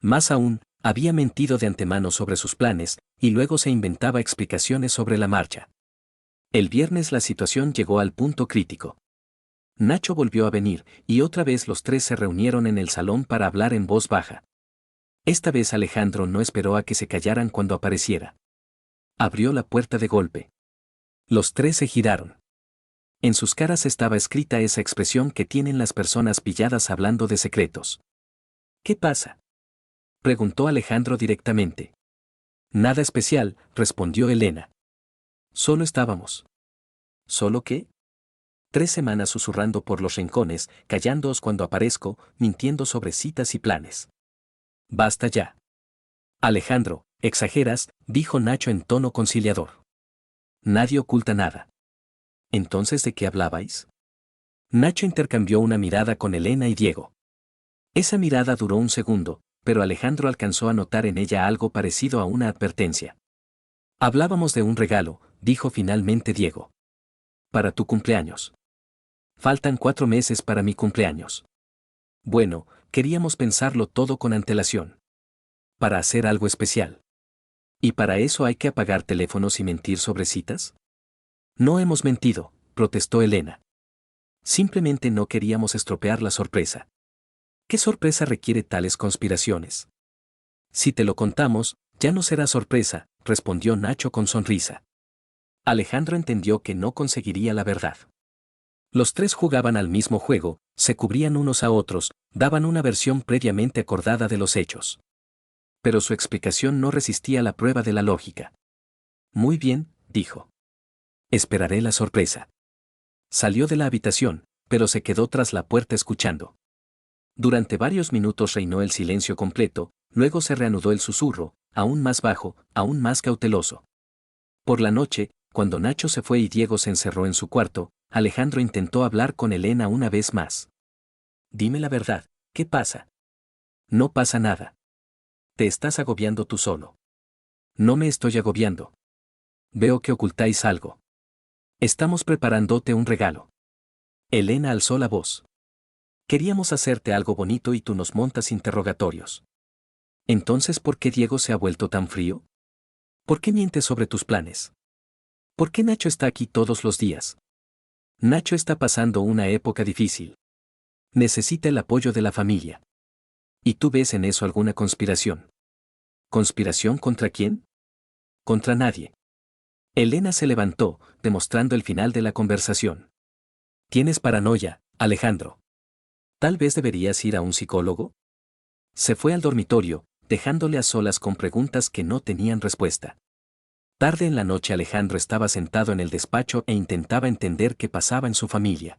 Más aún, había mentido de antemano sobre sus planes, y luego se inventaba explicaciones sobre la marcha. El viernes la situación llegó al punto crítico. Nacho volvió a venir, y otra vez los tres se reunieron en el salón para hablar en voz baja. Esta vez Alejandro no esperó a que se callaran cuando apareciera. Abrió la puerta de golpe. Los tres se giraron. En sus caras estaba escrita esa expresión que tienen las personas pilladas hablando de secretos. ¿Qué pasa?, preguntó Alejandro directamente. Nada especial, respondió Elena. Solo estábamos. ¿Solo qué? 3 semanas susurrando por los rincones, callándoos cuando aparezco, mintiendo sobre citas y planes. Basta ya. Alejandro, exageras, dijo Nacho en tono conciliador. Nadie oculta nada. ¿Entonces de qué hablabais? Nacho intercambió una mirada con Elena y Diego. Esa mirada duró un segundo, pero Alejandro alcanzó a notar en ella algo parecido a una advertencia. Hablábamos de un regalo, dijo finalmente Diego. Para tu cumpleaños. Faltan 4 meses para mi cumpleaños. Bueno, queríamos pensarlo todo con antelación. Para hacer algo especial. ¿Y para eso hay que apagar teléfonos y mentir sobre citas? No hemos mentido, protestó Elena. Simplemente no queríamos estropear la sorpresa. ¿Qué sorpresa requiere tales conspiraciones? Si te lo contamos, ya no será sorpresa, respondió Nacho con sonrisa. Alejandro entendió que no conseguiría la verdad. Los tres jugaban al mismo juego, se cubrían unos a otros, daban una versión previamente acordada de los hechos. Pero su explicación no resistía la prueba de la lógica. Muy bien, dijo. Esperaré la sorpresa. Salió de la habitación, pero se quedó tras la puerta escuchando. Durante varios minutos reinó el silencio completo, luego se reanudó el susurro, aún más bajo, aún más cauteloso. Por la noche, cuando Nacho se fue y Diego se encerró en su cuarto, Alejandro intentó hablar con Elena una vez más. Dime la verdad, ¿qué pasa? No pasa nada. Te estás agobiando tú solo. No me estoy agobiando. Veo que ocultáis algo. Estamos preparándote un regalo. Elena alzó la voz. Queríamos hacerte algo bonito y tú nos montas interrogatorios. Entonces, ¿por qué Diego se ha vuelto tan frío? ¿Por qué mientes sobre tus planes? ¿Por qué Nacho está aquí todos los días? Nacho está pasando una época difícil. Necesita el apoyo de la familia. ¿Y tú ves en eso alguna conspiración? ¿Conspiración contra quién? Contra nadie. Elena se levantó, demostrando el final de la conversación. Tienes paranoia, Alejandro. Tal vez deberías ir a un psicólogo. Se fue al dormitorio, dejándole a solas con preguntas que no tenían respuesta. Tarde en la noche Alejandro estaba sentado en el despacho e intentaba entender qué pasaba en su familia.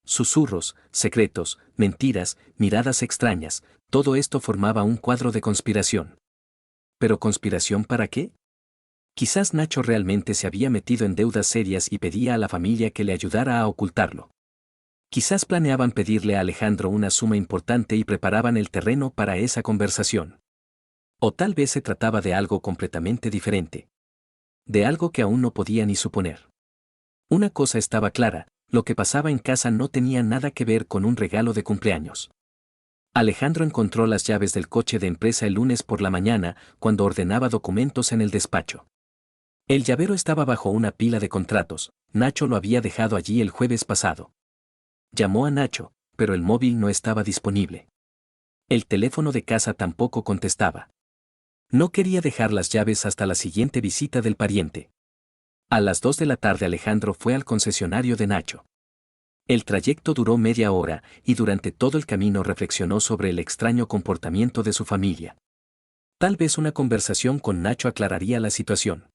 Susurros, secretos, mentiras, miradas extrañas, todo esto formaba un cuadro de conspiración. ¿Pero conspiración para qué? Quizás Nacho realmente se había metido en deudas serias y pedía a la familia que le ayudara a ocultarlo. Quizás planeaban pedirle a Alejandro una suma importante y preparaban el terreno para esa conversación. O tal vez se trataba de algo completamente diferente. De algo que aún no podía ni suponer. Una cosa estaba clara, lo que pasaba en casa no tenía nada que ver con un regalo de cumpleaños. Alejandro encontró las llaves del coche de empresa el lunes por la mañana, cuando ordenaba documentos en el despacho. El llavero estaba bajo una pila de contratos, Nacho lo había dejado allí el jueves pasado. Llamó a Nacho, pero el móvil no estaba disponible. El teléfono de casa tampoco contestaba. No quería dejar las llaves hasta la siguiente visita del pariente. A las 2 de la tarde Alejandro fue al concesionario de Nacho. El trayecto duró media hora, y durante todo el camino reflexionó sobre el extraño comportamiento de su familia. Tal vez una conversación con Nacho aclararía la situación.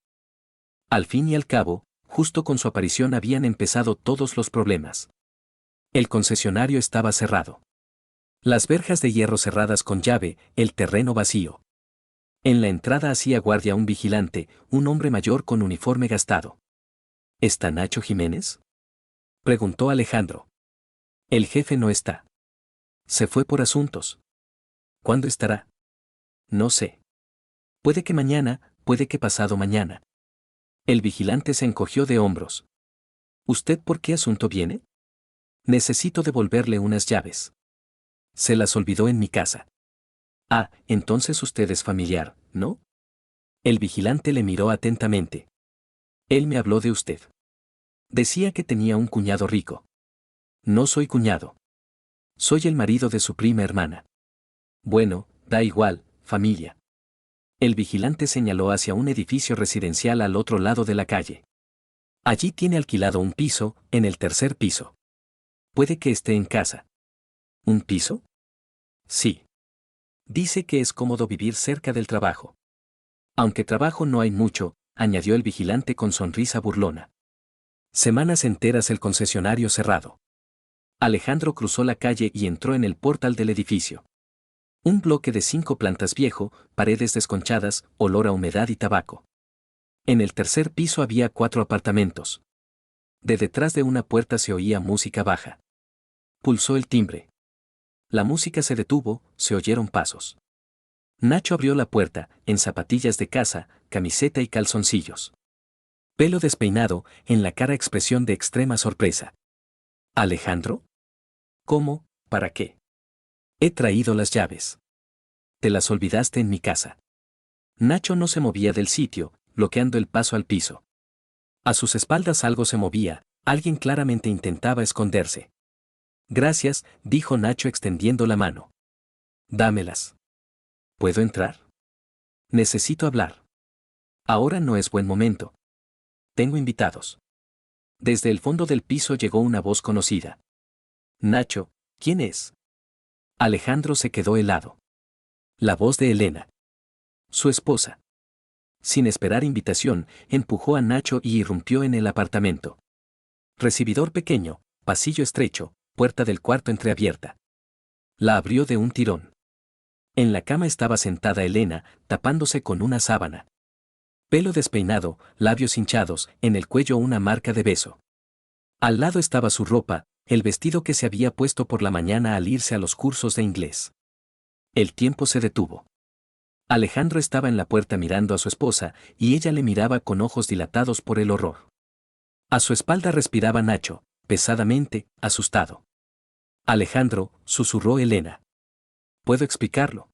Al fin y al cabo, justo con su aparición habían empezado todos los problemas. El concesionario estaba cerrado. Las verjas de hierro cerradas con llave, el terreno vacío. En la entrada hacía guardia un vigilante, un hombre mayor con uniforme gastado. ¿Está Nacho Jiménez? Preguntó Alejandro. El jefe no está. Se fue por asuntos. ¿Cuándo estará? No sé. Puede que mañana, puede que pasado mañana. El vigilante se encogió de hombros. ¿Usted por qué asunto viene? Necesito devolverle unas llaves. Se las olvidó en mi casa. Ah, entonces usted es familiar, ¿no? El vigilante le miró atentamente. Él me habló de usted. Decía que tenía un cuñado rico. No soy cuñado. Soy el marido de su prima hermana. Bueno, da igual, familia. El vigilante señaló hacia un edificio residencial al otro lado de la calle. Allí tiene alquilado un piso, en el tercer piso. Puede que esté en casa. ¿Un piso? Sí. Dice que es cómodo vivir cerca del trabajo. Aunque trabajo no hay mucho, añadió el vigilante con sonrisa burlona. Semanas enteras el concesionario cerrado. Alejandro cruzó la calle y entró en el portal del edificio. Un bloque de 5 plantas viejo, paredes desconchadas, olor a humedad y tabaco. En el tercer piso había 4 apartamentos. De detrás de una puerta se oía música baja. Pulsó el timbre. La música se detuvo, se oyeron pasos. Nacho abrió la puerta, en zapatillas de casa, camiseta y calzoncillos. Pelo despeinado, en la cara expresión de extrema sorpresa. ¿Alejandro? ¿Cómo? ¿Para qué? He traído las llaves. Te las olvidaste en mi casa. Nacho no se movía del sitio, bloqueando el paso al piso. A sus espaldas algo se movía, alguien claramente intentaba esconderse. Gracias, dijo Nacho extendiendo la mano. Dámelas. ¿Puedo entrar? Necesito hablar. Ahora no es buen momento. Tengo invitados. Desde el fondo del piso llegó una voz conocida. Nacho, ¿quién es? Alejandro se quedó helado. La voz de Elena. Su esposa. Sin esperar invitación, empujó a Nacho y irrumpió en el apartamento. Recibidor pequeño, pasillo estrecho, puerta del cuarto entreabierta. La abrió de un tirón. En la cama estaba sentada Elena, tapándose con una sábana. Pelo despeinado, labios hinchados, en el cuello una marca de beso. Al lado estaba su ropa, el vestido que se había puesto por la mañana al irse a los cursos de inglés. El tiempo se detuvo. Alejandro estaba en la puerta mirando a su esposa, y ella le miraba con ojos dilatados por el horror. A su espalda respiraba Nacho, pesadamente, asustado. Alejandro, susurró Elena. ¿Puedo explicarlo?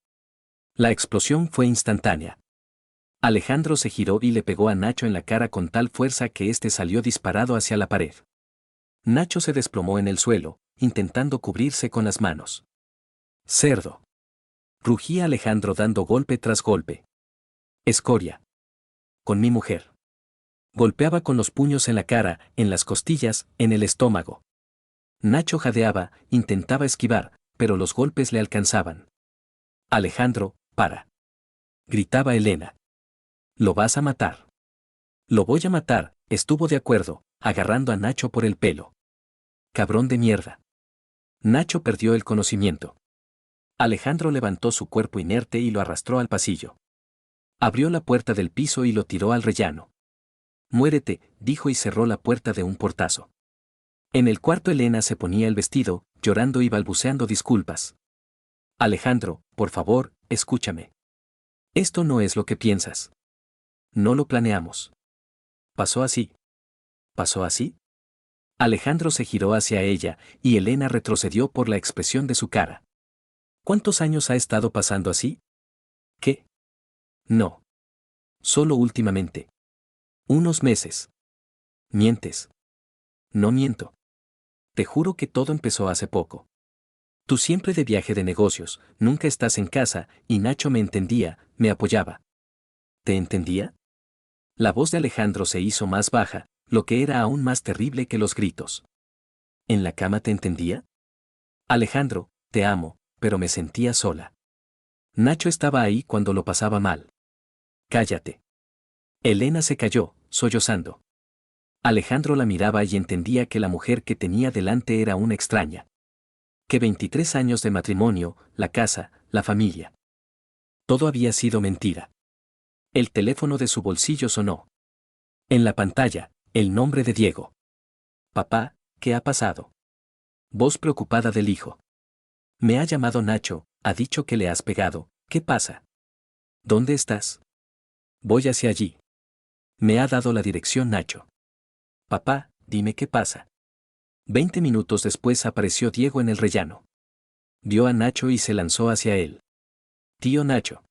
La explosión fue instantánea. Alejandro se giró y le pegó a Nacho en la cara con tal fuerza que éste salió disparado hacia la pared. Nacho se desplomó en el suelo, intentando cubrirse con las manos. Cerdo. Rugía Alejandro dando golpe tras golpe. Escoria. Con mi mujer. Golpeaba con los puños en la cara, en las costillas, en el estómago. Nacho jadeaba, intentaba esquivar, pero los golpes le alcanzaban. Alejandro, para. Gritaba Elena. Lo vas a matar. Lo voy a matar, estuvo de acuerdo, agarrando a Nacho por el pelo. Cabrón de mierda. Nacho perdió el conocimiento. Alejandro levantó su cuerpo inerte y lo arrastró al pasillo. Abrió la puerta del piso y lo tiró al rellano. Muérete, dijo y cerró la puerta de un portazo. En el cuarto Elena se ponía el vestido, llorando y balbuceando disculpas. Alejandro, por favor, escúchame. Esto no es lo que piensas. No lo planeamos. Pasó así. ¿Pasó así? Alejandro se giró hacia ella, y Elena retrocedió por la expresión de su cara. ¿Cuántos años ha estado pasando así? ¿Qué? No. Solo últimamente. Unos meses. Mientes. No miento. Te juro que todo empezó hace poco. Tú siempre de viaje de negocios, nunca estás en casa, y Nacho me entendía, me apoyaba. ¿Te entendía? La voz de Alejandro se hizo más baja, lo que era aún más terrible que los gritos. ¿En la cama te entendía? Alejandro, te amo, pero me sentía sola. Nacho estaba ahí cuando lo pasaba mal. Cállate. Elena se calló, sollozando. Alejandro la miraba y entendía que la mujer que tenía delante era una extraña. Que 23 años de matrimonio, la casa, la familia. Todo había sido mentira. El teléfono de su bolsillo sonó. En la pantalla, el nombre de Diego. Papá, ¿qué ha pasado? Voz preocupada del hijo. Me ha llamado Nacho, ha dicho que le has pegado, ¿qué pasa? ¿Dónde estás? Voy hacia allí. Me ha dado la dirección Nacho. Papá, dime qué pasa. 20 minutos después apareció Diego en el rellano. Vio a Nacho y se lanzó hacia él. Tío Nacho.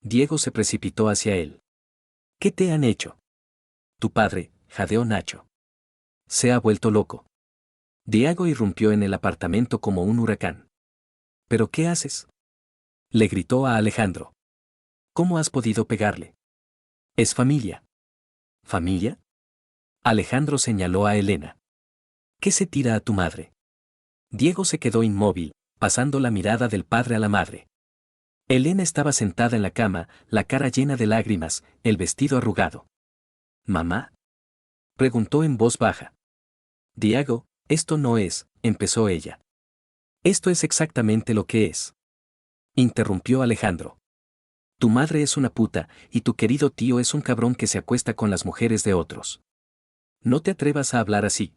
Diego se precipitó hacia él. ¿Qué te han hecho? Tu padre, jadeó Nacho. Se ha vuelto loco. Diego irrumpió en el apartamento como un huracán. ¿Pero qué haces? Le gritó a Alejandro. ¿Cómo has podido pegarle? Es familia. ¿Familia? Alejandro señaló a Elena. ¿Qué se tira a tu madre? Diego se quedó inmóvil, pasando la mirada del padre a la madre. Elena estaba sentada en la cama, la cara llena de lágrimas, el vestido arrugado. ¿Mamá? Preguntó en voz baja. Diego, esto no es, empezó ella. Esto es exactamente lo que es. Interrumpió Alejandro. Tu madre es una puta, y tu querido tío es un cabrón que se acuesta con las mujeres de otros. No te atrevas a hablar así.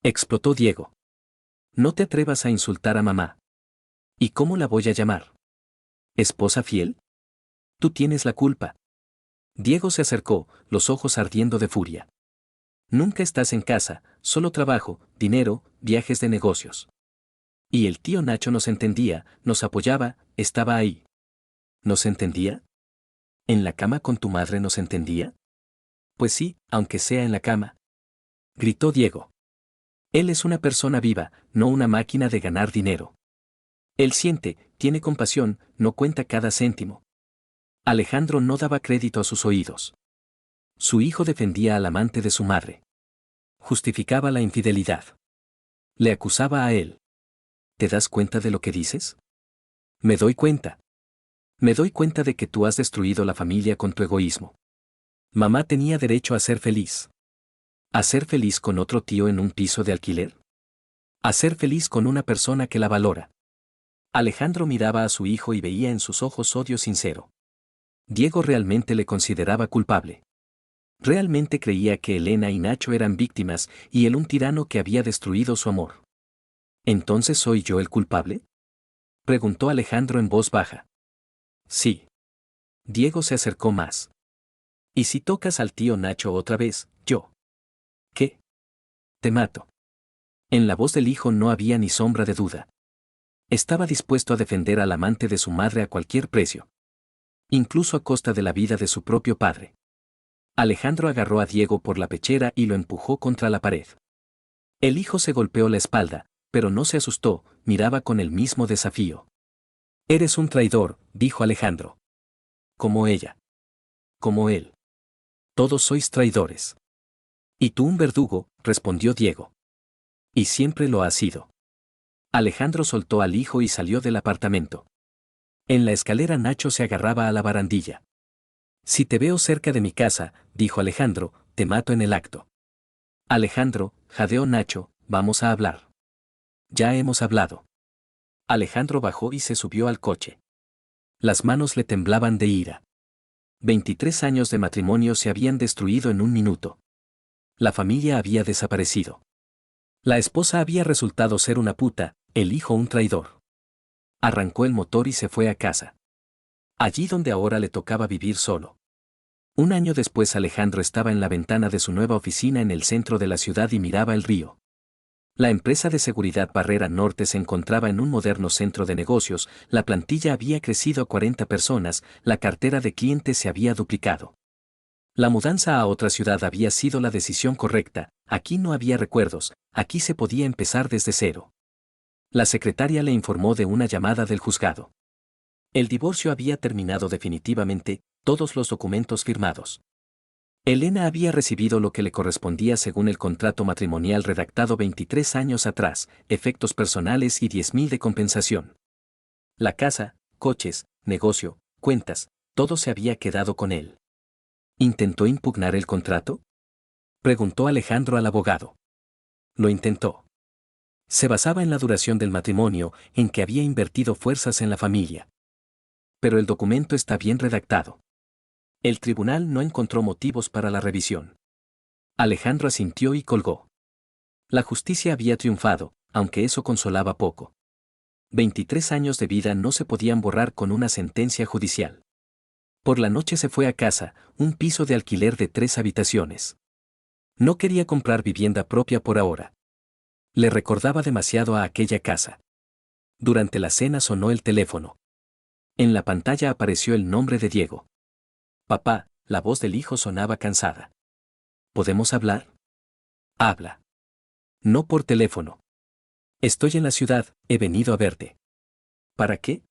Explotó Diego. No te atrevas a insultar a mamá. ¿Y cómo la voy a llamar? ¿Esposa fiel? Tú tienes la culpa. Diego se acercó, los ojos ardiendo de furia. Nunca estás en casa, solo trabajo, dinero, viajes de negocios. Y el tío Nacho nos entendía, nos apoyaba, estaba ahí. ¿Nos entendía? ¿En la cama con tu madre nos entendía? Pues sí, aunque sea en la cama. Gritó Diego. Él es una persona viva, no una máquina de ganar dinero. Él siente, tiene compasión, no cuenta cada céntimo. Alejandro no daba crédito a sus oídos. Su hijo defendía al amante de su madre. Justificaba la infidelidad. Le acusaba a él. ¿Te das cuenta de lo que dices? Me doy cuenta. Me doy cuenta de que tú has destruido la familia con tu egoísmo. Mamá tenía derecho a ser feliz. ¿A ser feliz con otro tío en un piso de alquiler? ¿A ser feliz con una persona que la valora? Alejandro miraba a su hijo y veía en sus ojos odio sincero. Diego realmente le consideraba culpable. Realmente creía que Elena y Nacho eran víctimas y él un tirano que había destruido su amor. ¿Entonces soy yo el culpable? Preguntó Alejandro en voz baja. Sí. Diego se acercó más. ¿Y si tocas al tío Nacho otra vez, yo? ¿Qué? Te mato. En la voz del hijo no había ni sombra de duda. Estaba dispuesto a defender al amante de su madre a cualquier precio. Incluso a costa de la vida de su propio padre. Alejandro agarró a Diego por la pechera y lo empujó contra la pared. El hijo se golpeó la espalda, pero no se asustó, miraba con el mismo desafío. Eres un traidor, dijo Alejandro. Como ella. Como él. Todos sois traidores. Y tú un verdugo, respondió Diego. Y siempre lo has sido. Alejandro soltó al hijo y salió del apartamento. En la escalera Nacho se agarraba a la barandilla. Si te veo cerca de mi casa, dijo Alejandro, te mato en el acto. Alejandro, jadeó Nacho, vamos a hablar. Ya hemos hablado. Alejandro bajó y se subió al coche. Las manos le temblaban de ira. 23 años de matrimonio se habían destruido en un minuto. La familia había desaparecido. La esposa había resultado ser una puta, el hijo un traidor. Arrancó el motor y se fue a casa. Allí donde ahora le tocaba vivir solo. Un año después Alejandro estaba en la ventana de su nueva oficina en el centro de la ciudad y miraba el río. La empresa de seguridad Barrera Norte se encontraba en un moderno centro de negocios, la plantilla había crecido a 40 personas, la cartera de clientes se había duplicado. La mudanza a otra ciudad había sido la decisión correcta, aquí no había recuerdos, aquí se podía empezar desde cero. La secretaria le informó de una llamada del juzgado. El divorcio había terminado definitivamente, todos los documentos firmados. Elena había recibido lo que le correspondía según el contrato matrimonial redactado 23 años atrás, efectos personales y 10.000 de compensación. La casa, coches, negocio, cuentas, todo se había quedado con él. ¿Intentó impugnar el contrato? Preguntó Alejandro al abogado. Lo intentó. Se basaba en la duración del matrimonio, en que había invertido fuerzas en la familia. Pero el documento está bien redactado. El tribunal no encontró motivos para la revisión. Alejandro asintió y colgó. La justicia había triunfado, aunque eso consolaba poco. 23 años de vida no se podían borrar con una sentencia judicial. Por la noche se fue a casa, un piso de alquiler de 3 habitaciones. No quería comprar vivienda propia por ahora. Le recordaba demasiado a aquella casa. Durante la cena sonó el teléfono. En la pantalla apareció el nombre de Diego. Papá, la voz del hijo sonaba cansada. ¿Podemos hablar? Habla. No por teléfono. Estoy en la ciudad, he venido a verte. ¿Para qué?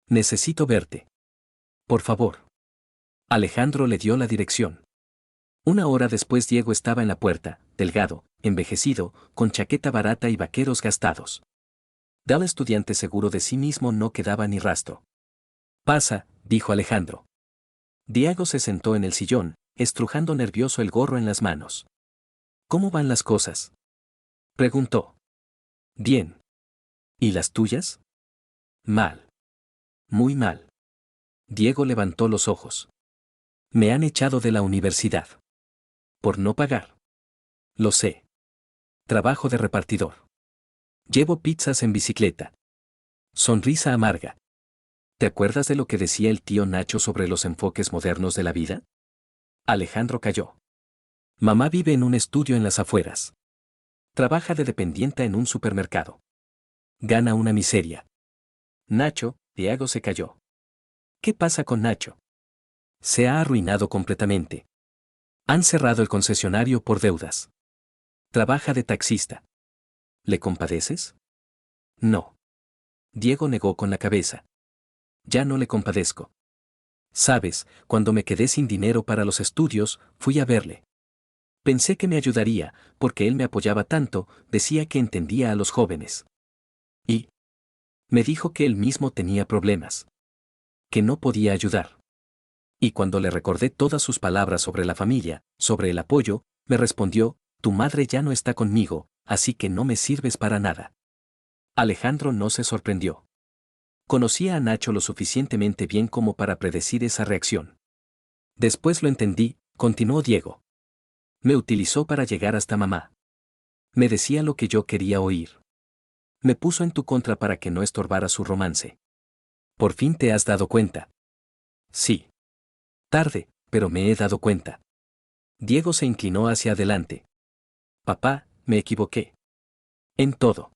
Necesito verte. Por favor. Alejandro le dio la dirección. Una hora después Diego estaba en la puerta, delgado, envejecido, con chaqueta barata y vaqueros gastados. Del estudiante seguro de sí mismo no quedaba ni rastro. Pasa, dijo Alejandro. Diego se sentó en el sillón, estrujando nervioso el gorro en las manos. ¿Cómo van las cosas? Preguntó. Bien. ¿Y las tuyas? Mal. Muy mal. Diego levantó los ojos. Me han echado de la universidad. Por no pagar. Lo sé. Trabajo de repartidor. Llevo pizzas en bicicleta. Sonrisa amarga. ¿Te acuerdas de lo que decía el tío Nacho sobre los enfoques modernos de la vida? Alejandro calló. Mamá vive en un estudio en las afueras. Trabaja de dependienta en un supermercado. Gana una miseria. Nacho, Diego se calló. ¿Qué pasa con Nacho? Se ha arruinado completamente. Han cerrado el concesionario por deudas. Trabaja de taxista. ¿Le compadeces? No. Diego negó con la cabeza. Ya no le compadezco. Sabes, cuando me quedé sin dinero para los estudios, fui a verle. Pensé que me ayudaría, porque él me apoyaba tanto, decía que entendía a los jóvenes. Y me dijo que él mismo tenía problemas. Que no podía ayudar. Y cuando le recordé todas sus palabras sobre la familia, sobre el apoyo, me respondió, tu madre ya no está conmigo, así que no me sirves para nada. Alejandro no se sorprendió. Conocía a Nacho lo suficientemente bien como para predecir esa reacción. Después lo entendí, continuó Diego. Me utilizó para llegar hasta mamá. Me decía lo que yo quería oír. Me puso en tu contra para que no estorbara su romance. ¿Por fin te has dado cuenta? Sí. Tarde, pero me he dado cuenta. Diego se inclinó hacia adelante. Papá, me equivoqué. En todo.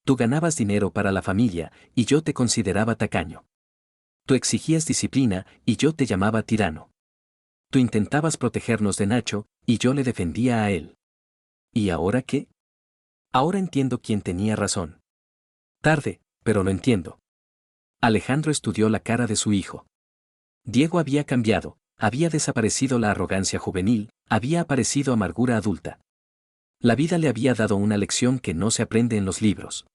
Tú ganabas dinero para la familia, y yo te consideraba tacaño. Tú exigías disciplina, y yo te llamaba tirano. Tú intentabas protegernos de Nacho, y yo le defendía a él. ¿Y ahora qué? Ahora entiendo quién tenía razón. Tarde, pero lo entiendo. Alejandro estudió la cara de su hijo. Diego había cambiado, había desaparecido la arrogancia juvenil, había aparecido amargura adulta. La vida le había dado una lección que no se aprende en los libros.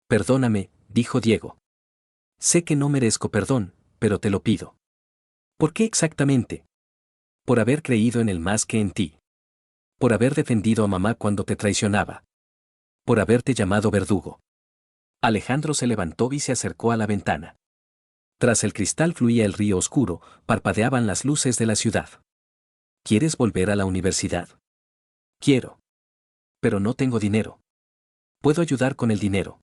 Perdóname, dijo Diego. Sé que no merezco perdón, pero te lo pido. ¿Por qué exactamente? Por haber creído en él más que en ti. Por haber defendido a mamá cuando te traicionaba. Por haberte llamado verdugo. Alejandro se levantó y se acercó a la ventana. Tras el cristal fluía el río oscuro, parpadeaban las luces de la ciudad. ¿Quieres volver a la universidad? Quiero. Pero no tengo dinero. Puedo ayudar con el dinero.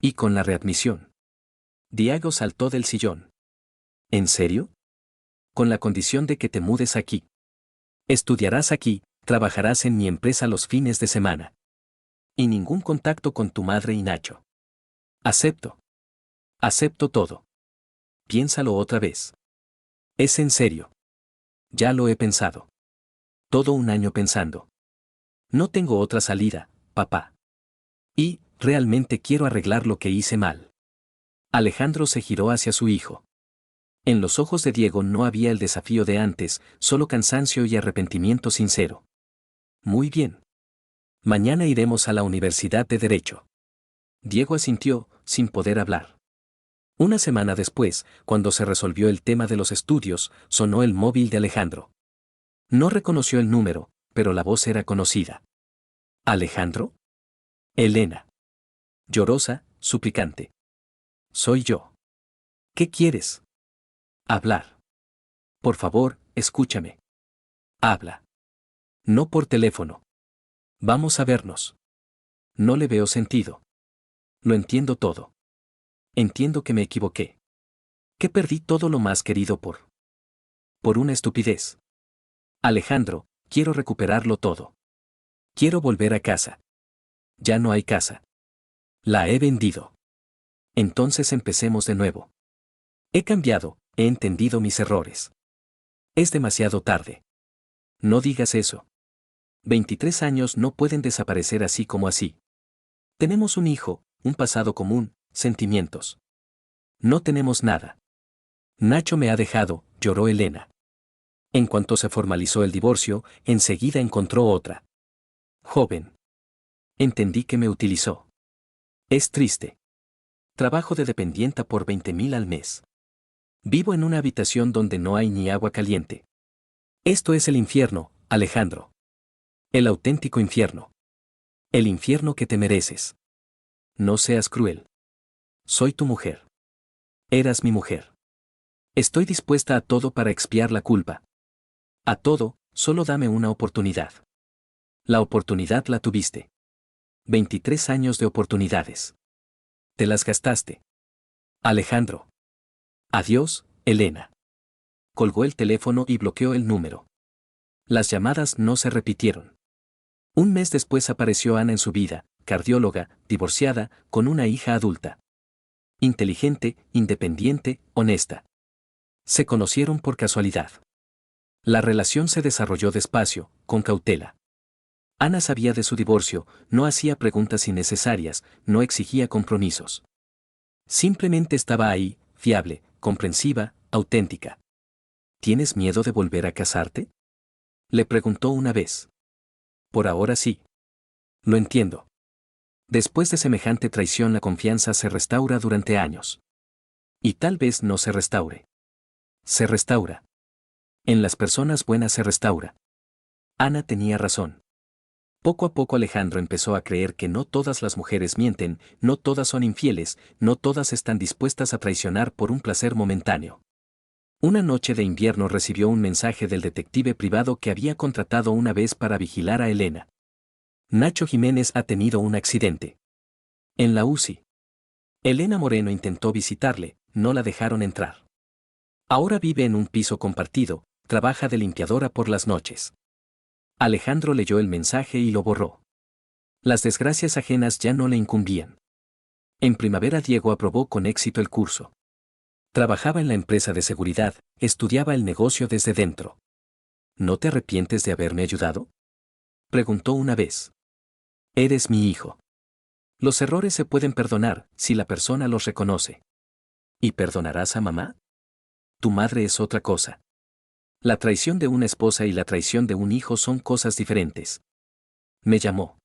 Y con la readmisión. Diego saltó del sillón. ¿En serio? Con la condición de que te mudes aquí. Estudiarás aquí, trabajarás en mi empresa los fines de semana. Y ningún contacto con tu madre y Nacho. Acepto. Acepto todo. Piénsalo otra vez. Es en serio. Ya lo he pensado. Todo un año pensando. No tengo otra salida, papá. Y, realmente quiero arreglar lo que hice mal. Alejandro se giró hacia su hijo. En los ojos de Diego no había el desafío de antes, solo cansancio y arrepentimiento sincero. Muy bien. Mañana iremos a la Universidad de Derecho. Diego asintió, sin poder hablar. Una semana después, cuando se resolvió el tema de los estudios, sonó el móvil de Alejandro. No reconoció el número, pero la voz era conocida. ¿Alejandro? Elena. Llorosa, suplicante. Soy yo. ¿Qué quieres? Hablar. Por favor, escúchame. Habla. No por teléfono. Vamos a vernos. No le veo sentido. Lo entiendo todo. Entiendo que me equivoqué. Que perdí todo lo más querido por una estupidez. Alejandro, quiero recuperarlo todo. Quiero volver a casa. Ya no hay casa. La he vendido. Entonces empecemos de nuevo. He cambiado, he entendido mis errores. Es demasiado tarde. No digas eso. 23 años no pueden desaparecer así como así. Tenemos un hijo, un pasado común, sentimientos. No tenemos nada. Nacho me ha dejado, lloró Elena. En cuanto se formalizó el divorcio, enseguida encontró otra. Joven. Entendí que me utilizó. Es triste. Trabajo de dependienta por 20.000 al mes. Vivo en una habitación donde no hay ni agua caliente. Esto es el infierno, Alejandro. El auténtico infierno. El infierno que te mereces. No seas cruel. Soy tu mujer. Eras mi mujer. Estoy dispuesta a todo para expiar la culpa. A todo, solo dame una oportunidad. La oportunidad la tuviste. 23 años de oportunidades. Te las gastaste. Alejandro. Adiós, Elena. Colgó el teléfono y bloqueó el número. Las llamadas no se repitieron. Un mes después apareció Ana en su vida, cardióloga, divorciada, con una hija adulta. Inteligente, independiente, honesta. Se conocieron por casualidad. La relación se desarrolló despacio, con cautela. Ana sabía de su divorcio, no hacía preguntas innecesarias, no exigía compromisos. Simplemente estaba ahí, fiable, comprensiva, auténtica. ¿Tienes miedo de volver a casarte? Le preguntó una vez. Por ahora sí. Lo entiendo. Después de semejante traición la confianza se restaura durante años. Y tal vez no se restaure. Se restaura. En las personas buenas se restaura. Ana tenía razón. Poco a poco Alejandro empezó a creer que no todas las mujeres mienten, no todas son infieles, no todas están dispuestas a traicionar por un placer momentáneo. Una noche de invierno recibió un mensaje del detective privado que había contratado una vez para vigilar a Elena. Nacho Jiménez ha tenido un accidente. En la UCI. Elena Moreno intentó visitarle, no la dejaron entrar. Ahora vive en un piso compartido, trabaja de limpiadora por las noches. Alejandro leyó el mensaje y lo borró. Las desgracias ajenas ya no le incumbían. En primavera Diego aprobó con éxito el curso. Trabajaba en la empresa de seguridad, estudiaba el negocio desde dentro. ¿No te arrepientes de haberme ayudado? Preguntó una vez. Eres mi hijo. Los errores se pueden perdonar si la persona los reconoce. ¿Y perdonarás a mamá? Tu madre es otra cosa. La traición de una esposa y la traición de un hijo son cosas diferentes. Me llamó.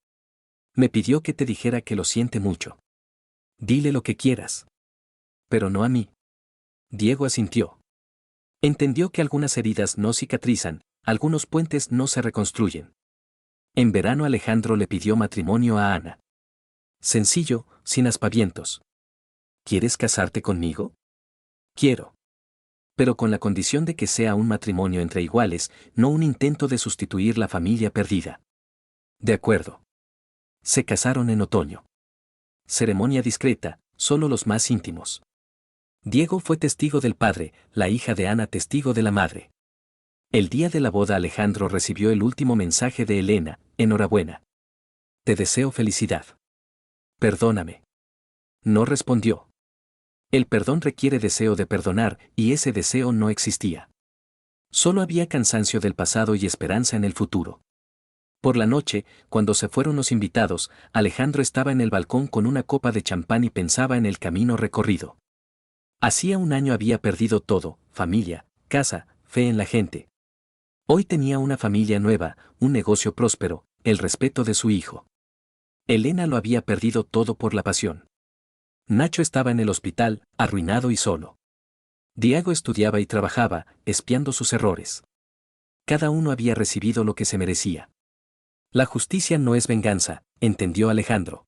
Me pidió que te dijera que lo siente mucho. Dile lo que quieras. Pero no a mí. Diego asintió. Entendió que algunas heridas no cicatrizan, algunos puentes no se reconstruyen. En verano Alejandro le pidió matrimonio a Ana. Sencillo, sin aspavientos. ¿Quieres casarte conmigo? Quiero. Pero con la condición de que sea un matrimonio entre iguales, no un intento de sustituir la familia perdida. De acuerdo. Se casaron en otoño. Ceremonia discreta, solo los más íntimos. Diego fue testigo del padre, la hija de Ana testigo de la madre. El día de la boda Alejandro recibió el último mensaje de Elena, enhorabuena. Te deseo felicidad. Perdóname. No respondió. El perdón requiere deseo de perdonar, y ese deseo no existía. Solo había cansancio del pasado y esperanza en el futuro. Por la noche, cuando se fueron los invitados, Alejandro estaba en el balcón con una copa de champán y pensaba en el camino recorrido. Hacía un año había perdido todo, familia, casa, fe en la gente. Hoy tenía una familia nueva, un negocio próspero, el respeto de su hijo. Elena lo había perdido todo por la pasión. Nacho estaba en el hospital, arruinado y solo. Diego estudiaba y trabajaba, espiando sus errores. Cada uno había recibido lo que se merecía. La justicia no es venganza, entendió Alejandro.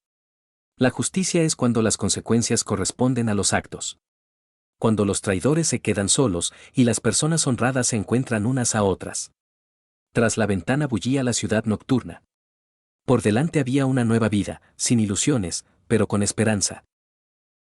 La justicia es cuando las consecuencias corresponden a los actos. Cuando los traidores se quedan solos y las personas honradas se encuentran unas a otras. Tras la ventana bullía la ciudad nocturna. Por delante había una nueva vida, sin ilusiones, pero con esperanza.